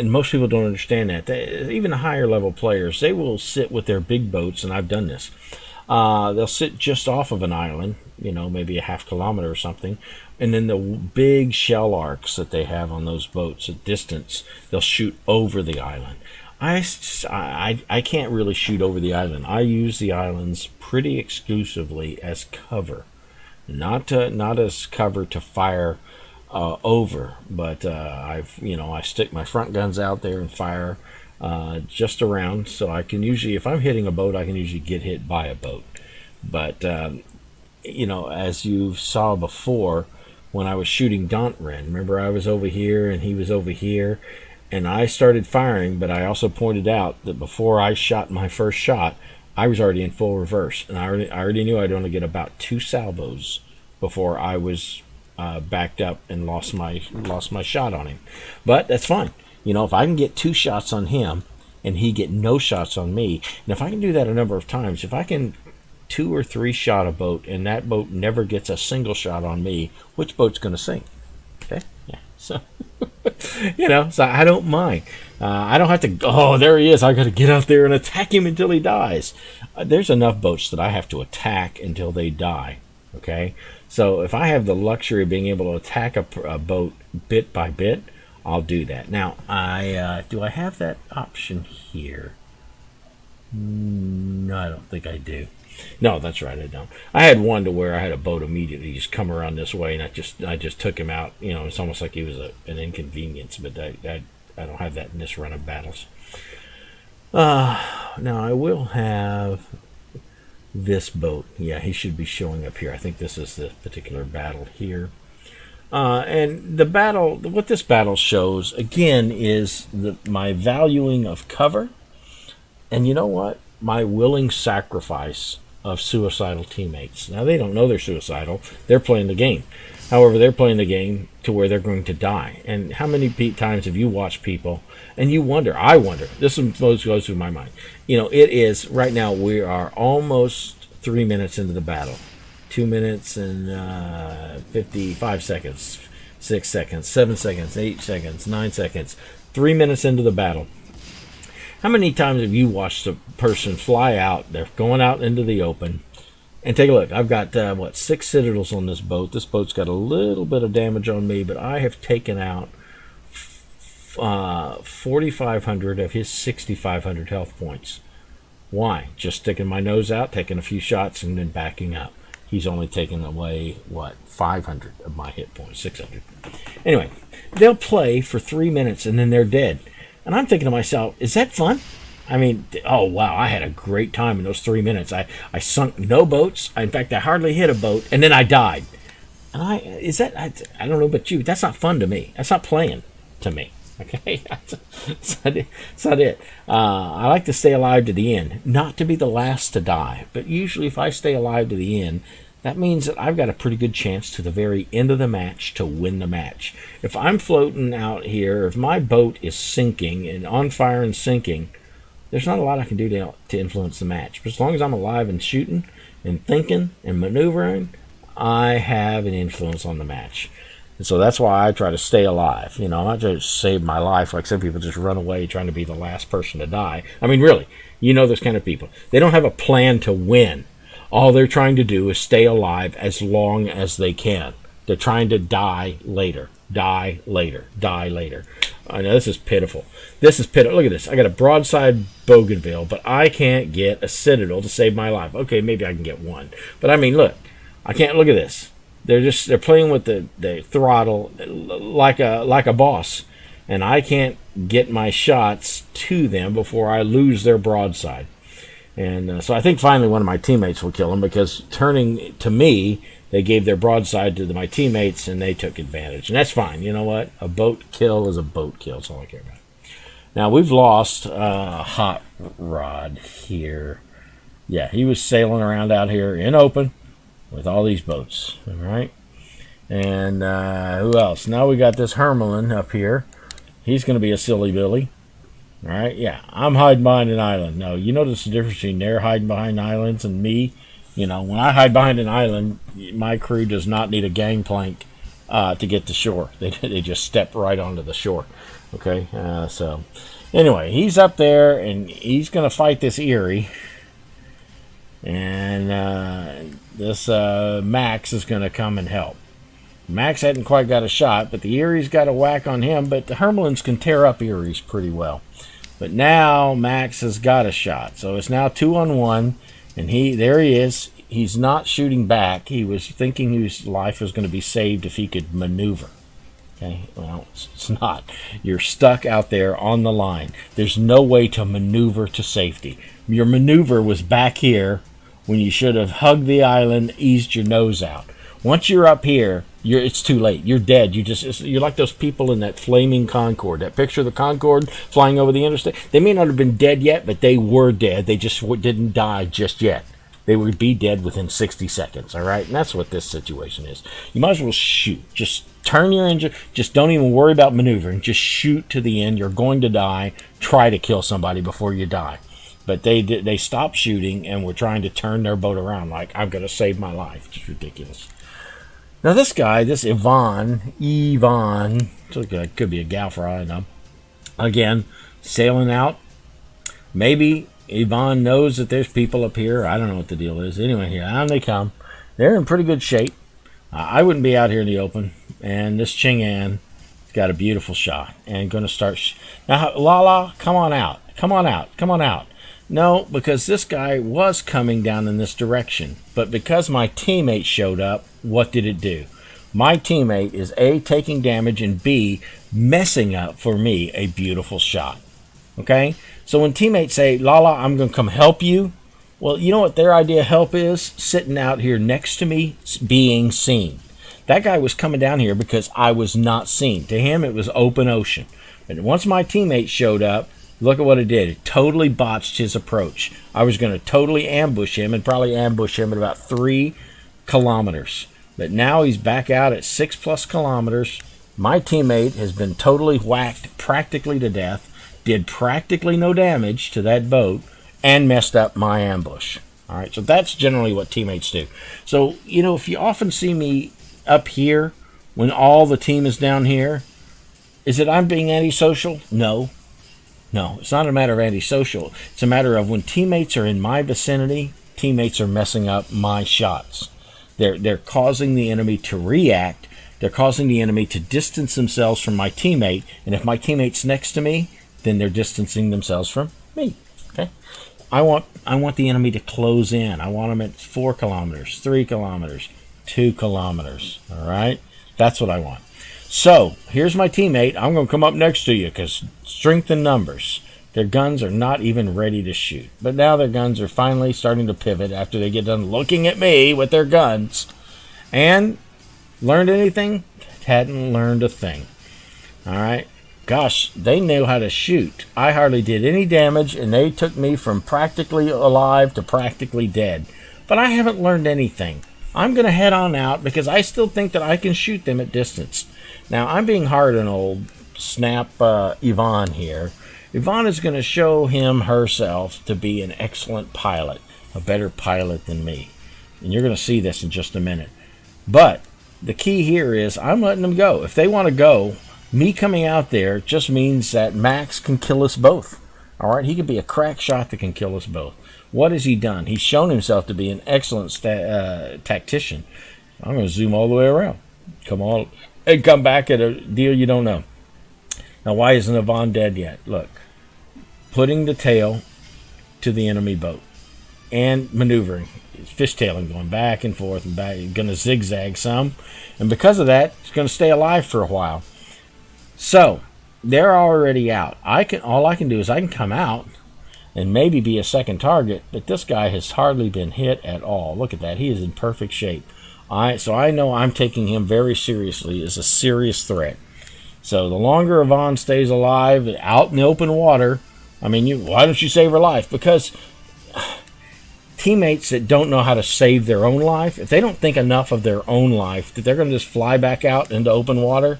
most people don't understand that. Even the higher level players, they will sit with their big boats, and I've done this. They'll sit just off of an island, maybe a half kilometer or something, and then the big shell arcs that they have on those boats at distance, they'll shoot over the island. I can't really shoot over the island. I use the islands pretty exclusively as cover, not as cover to fire over, but I stick my front guns out there and fire just around, so I can usually, if I'm hitting a boat, I can usually get hit by a boat. But as you saw before, when I was shooting Dauntren, remember I was over here and he was over here, and I started firing, but I also pointed out that before I shot my first shot, I was already in full reverse, and I already knew I'd only get about 2 salvos before I was backed up and lost my shot on him. But that's fine. If I can get 2 shots on him and he get no shots on me, and if I can do that a number of times, if I can 2 or 3 shot a boat and that boat never gets a single shot on me, which boat's going to sink? Okay, yeah. So so I don't mind. I don't have to. Oh, there he is. I got to get out there and attack him until he dies. There's enough boats that I have to attack until they die. Okay, so if I have the luxury of being able to attack a boat bit by bit, I'll do that. Now, do I have that option here? No, I don't think I do. No, that's right, I don't. I had one to where I had a boat immediately just come around this way, and I just took him out. It's almost like he was an inconvenience, but I don't have that in this run of battles. Now I will have this boat. Yeah, he should be showing up here. I think this is the particular battle here. And the battle, what this battle shows, again, is my valuing of cover. And you know what? My willing sacrifice of suicidal teammates. Now, they don't know they're suicidal. They're playing the game. However, they're playing the game to where they're going to die. And how many times have you watched people, and you wonder, I wonder, this goes through my mind. It is, right now, we are almost 3 minutes into the battle. 2 minutes and 55 seconds, 6 seconds, 7 seconds, 8 seconds, 9 seconds, 3 minutes into the battle. How many times have you watched a person fly out, they're going out into the open, and take a look. I've got, 6 citadels on this boat. This boat's got a little bit of damage on me, but I have taken out 4,500 of his 6,500 health points. Why? Just sticking my nose out, taking a few shots, and then backing up. He's only taken away, 500 of my hit points, 600. Anyway, they'll play for 3 minutes, and then they're dead. And I'm thinking to myself, is that fun? I mean, oh, wow, I had a great time in those 3 minutes. I sunk no boats. In fact, I hardly hit a boat, and then I died. And I don't know about you, that's not fun to me. That's not playing to me. Okay? That's not it. I like to stay alive to the end. Not to be the last to die. But usually if I stay alive to the end, that means that I've got a pretty good chance to the very end of the match to win the match. If I'm floating out here, if my boat is sinking and on fire and sinking, there's not a lot I can do to influence the match. But as long as I'm alive and shooting and thinking and maneuvering, I have an influence on the match. And so that's why I try to stay alive. I'm not just save my life like some people just run away trying to be the last person to die. I mean, really, those kind of people. They don't have a plan to win. All they're trying to do is stay alive as long as they can. They're trying to die later. Die later. Die later. I know this is pitiful. This is pitiful. Look at this. I got a broadside bougainville, but I can't get a citadel to save my life. Okay, maybe I can get one. But I mean, look. I can't. Look at this. They're playing with the throttle like a boss. And I can't get my shots to them before I lose their broadside. And so I think finally one of my teammates will kill him, because turning to me, they gave their broadside to my teammates, and they took advantage. And that's fine. You know what? A boat kill is a boat kill. That's all I care about. Now, we've lost Hot Rod here. Yeah, he was sailing around out here in open with all these boats. All right? And who else? Now we got this Hermelin up here. He's going to be a silly Billy. All right? Yeah, I'm hiding behind an island. No, you notice the difference between their hiding behind islands and me? You know, when I hide behind an island, my crew does not need a gangplank to get to shore. They just step right onto the shore. Okay, so anyway, he's up there, and he's going to fight this Erie. And this Max is going to come and help. Max hadn't quite got a shot, but the Erie's got a whack on him. But the Hermelins can tear up Eries pretty well. But now Max has got a shot. So it's now 2-on-1. And there he is. He's not shooting back. He was thinking his life was going to be saved if he could maneuver. Okay, well, it's not. You're stuck out there on the line. There's no way to maneuver to safety. Your maneuver was back here when you should have hugged the island, eased your nose out. Once you're up here, it's too late. You're dead. You're like those people in that flaming Concorde. That picture of the Concorde flying over the interstate. They may not have been dead yet, but they were dead. They just didn't die just yet. They would be dead within 60 seconds, all right? And that's what this situation is. You might as well shoot. Just turn your engine. Just don't even worry about maneuvering. Just shoot to the end. You're going to die. Try to kill somebody before you die. But they stopped shooting and were trying to turn their boat around like, I'm going to save my life. It's ridiculous. Now this guy, this Yvonne, could be a gal for all I know. Again, sailing out. Maybe Yvonne knows that there's people up here. I don't know what the deal is. Anyway, here on they come. They're in pretty good shape. I wouldn't be out here in the open. And this Ching An got a beautiful shot and going to start. Now, Lala, come on out. Come on out. Come on out. No, because this guy was coming down in this direction. But because my teammate showed up, what did it do? My teammate is A, taking damage, and B, messing up for me a beautiful shot. Okay? So when teammates say, Lala, I'm going to come help you, well, you know what their idea of help is? Sitting out here next to me, being seen. That guy was coming down here because I was not seen. To him, it was open ocean. But once my teammate showed up, look at what it did. It totally botched his approach. I was going to totally ambush him and probably ambush him at about 3 kilometers. But now he's back out at 6+ kilometers. My teammate has been totally whacked practically to death, did practically no damage to that boat, and messed up my ambush. All right, so that's generally what teammates do. So, you know, if you often see me up here when all the team is down here, is it I'm being antisocial? No. No, it's not a matter of antisocial. It's a matter of when teammates are in my vicinity, teammates are messing up my shots. They're causing the enemy to react. They're causing the enemy to distance themselves from my teammate. And if my teammate's next to me, then they're distancing themselves from me. Okay? I want the enemy to close in. I want them at 4 kilometers, 3 kilometers, 2 kilometers. All right? That's what I want. So, here's my teammate. I'm going to come up next to you because strength in numbers. Their guns are not even ready to shoot. But now their guns are finally starting to pivot after they get done looking at me with their guns. And learned anything? Hadn't learned a thing. All right? Gosh, they knew how to shoot. I hardly did any damage, and they took me from practically alive to practically dead. But I haven't learned anything. I'm going to head on out because I still think that I can shoot them at distance. Now, I'm being hard on old Snap Yvonne here. Yvonne is going to show herself to be an excellent pilot, a better pilot than me. And you're going to see this in just a minute. But the key here is I'm letting them go. If they want to go, me coming out there just means that Max can kill us both. All right, he could be a crack shot that can kill us both. What has he done? He's shown himself to be an excellent tactician. I'm going to zoom all the way around. Come on, and come back at a deal you don't know. Now, why isn't Yvonne dead yet? Look, putting the tail to the enemy boat and maneuvering, fishtailing, going back and forth and back. Going to zigzag some, and because of that, it's going to stay alive for a while. So they're already out. All I can do is I can come out. and maybe be a second target, but this guy has hardly been hit at all. Look at that. He is in perfect shape. So I know I'm taking him very seriously as a serious threat. So the longer Yvonne stays alive out in the open water, I mean, why don't you save her life? Because teammates that don't know how to save their own life, if they don't think enough of their own life, that they're going to just fly back out into open water,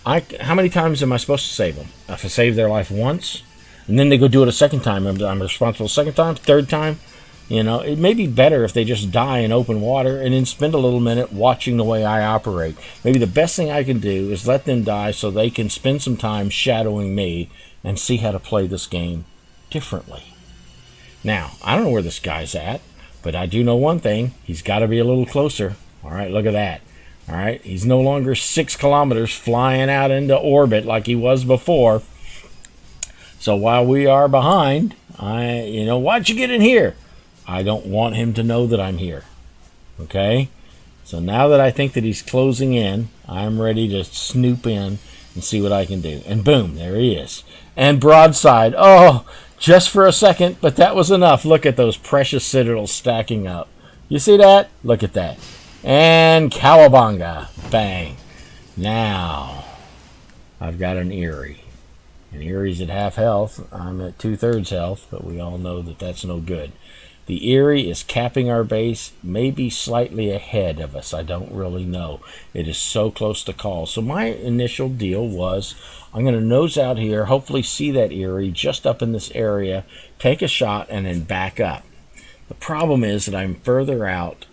how many times am I supposed to save them? If I save their life once, and then they go do it a second time, I'm responsible a second time, third time? You know, it may be better if they just die in open water and then spend a little minute watching the way I operate. Maybe the best thing I can do is let them die so they can spend some time shadowing me and see how to play this game differently. Now, I don't know where this guy's at, but I do know one thing. He's got to be a little closer. All right, look at that. All right, he's no longer 6 kilometers flying out into orbit like he was before. So while we are behind, why'd you get in here? I don't want him to know that I'm here. Okay? So now that I think that he's closing in, I'm ready to snoop in and see what I can do. And boom, there he is. And broadside. Oh, just for a second, but that was enough. Look at those precious citadels stacking up. You see that? Look at that. And cowabunga. Bang. Now, I've got an Eerie. And Erie's at half health. I'm at 2/3 health, but we all know that that's no good. The Eerie is capping our base, maybe slightly ahead of us. I don't really know. It is so close to call. So my initial deal was, I'm going to nose out here, hopefully see that Eerie just up in this area, take a shot, and then back up. The problem is that I'm further out.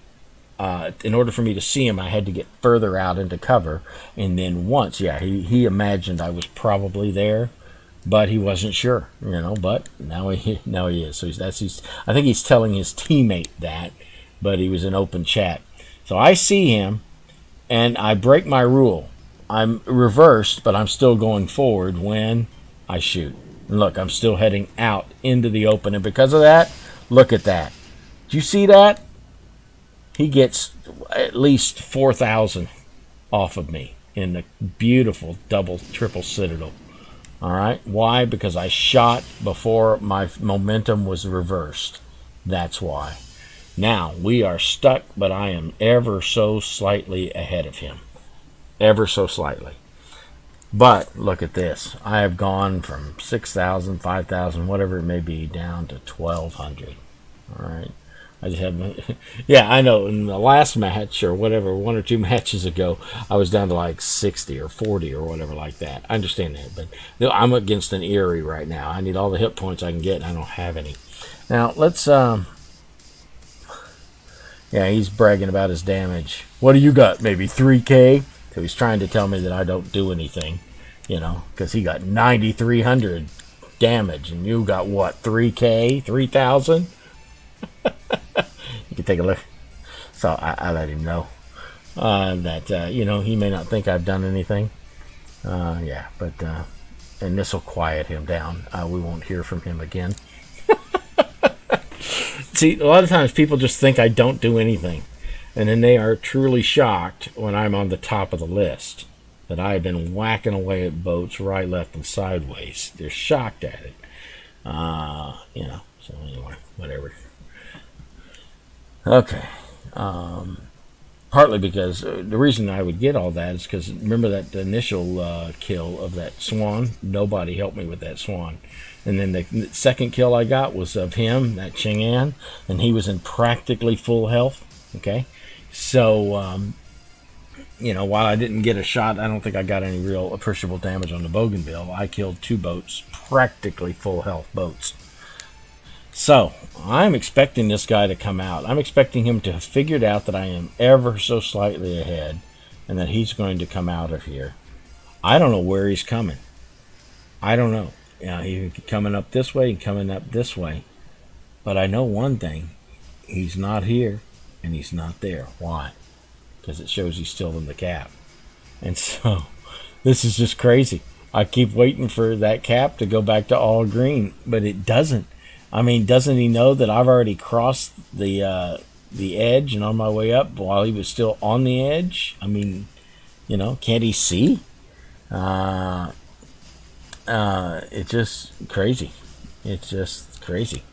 In order for me to see him, I had to get further out into cover. And then once, he imagined I was probably there, but he wasn't sure, but now he is. So I think he's telling his teammate that, but he was in open chat. So I see him, and I break my rule. I'm reversed, but I'm still going forward when I shoot. And look, I'm still heading out into the open, and because of that, look at that. Do you see that? He gets at least 4,000 off of me in the beautiful triple citadel. All right. Why? Because I shot before my momentum was reversed. That's why. Now, we are stuck, but I am ever so slightly ahead of him. Ever so slightly. But look at this. I have gone from 6,000, 5,000, whatever it may be, down to 1,200. All right. I just have, I know. In the last match or whatever, 1 or 2 matches ago, I was down to like 60 or 40 or whatever like that. I understand that, but I'm against an Eerie right now. I need all the hit points I can get, and I don't have any. Now let's, he's bragging about his damage. What do you got? Maybe 3K? So he's trying to tell me that I don't do anything, because he got 9,300 damage, and you got what? 3K? 3,000? You can take a look. So I let him know that he may not think I've done anything. But and this will quiet him down. We won't hear from him again. See, a lot of times people just think I don't do anything, and then they are truly shocked when I'm on the top of the list that I've been whacking away at boats right, left, and sideways. They're shocked at it. So anyway, whatever. Okay. Partly because the reason I would get all that is because remember that initial kill of that swan? Nobody helped me with that swan. And then the second kill I got was of him, that Chang'an, and he was in practically full health. Okay. So, while I didn't get a shot, I don't think I got any real appreciable damage on the Bougainville. I killed 2 boats, practically full health boats. So, I'm expecting this guy to come out. I'm expecting him to have figured out that I am ever so slightly ahead and that he's going to come out of here. I don't know where he's coming. I don't know. He's coming up this way and coming up this way. But I know one thing. He's not here and he's not there. Why? Because it shows he's still in the cap. And so, this is just crazy. I keep waiting for that cap to go back to all green, but it doesn't. I mean, doesn't he know that I've already crossed the edge and on my way up while he was still on the edge? I mean, can't he see? It's just crazy. It's just crazy.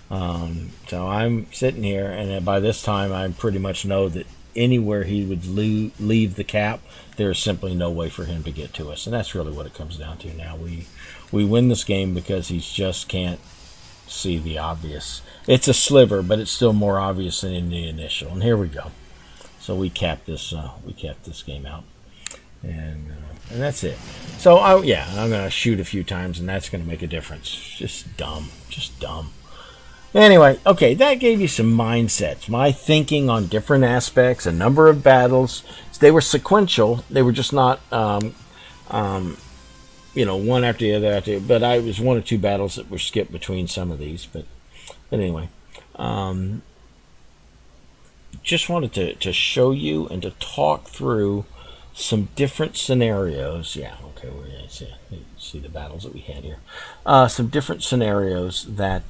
So I'm sitting here, and by this time I pretty much know that anywhere he would leave the cap, there's simply no way for him to get to us. And that's really what it comes down to now. We win this game because he just can't see the obvious. It's a sliver, but it's still more obvious than in the initial. And here we go. So we capped this game out, and that's it. So I'm gonna shoot a few times, and that's gonna make a difference. Just dumb. Anyway, okay, that gave you some mindsets, my thinking on different aspects, a number of battles. They were sequential. They were just not, one after the other. But I was one or two battles that were skipped between some of these. But anyway, just wanted to show you and to talk through some different scenarios. Yeah, okay, we're see the battles that we had here. Some different scenarios that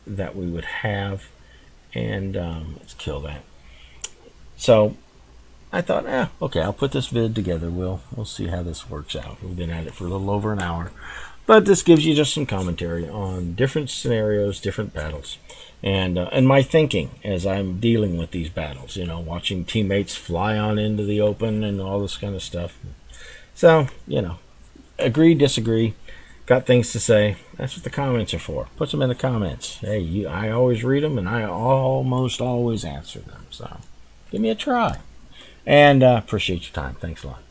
that we would have, and let's kill that. So I thought, okay, I'll put this vid together. We'll see how this works out. We've been at it for a little over an hour, but this gives you just some commentary on different scenarios, different battles, and my thinking as I'm dealing with these battles. Watching teammates fly on into the open and all this kind of stuff. So agree, disagree. Got things to say. That's what the comments are for. Put them in the comments. Hey, I always read them, and I almost always answer them. So give me a try. And appreciate your time. Thanks a lot.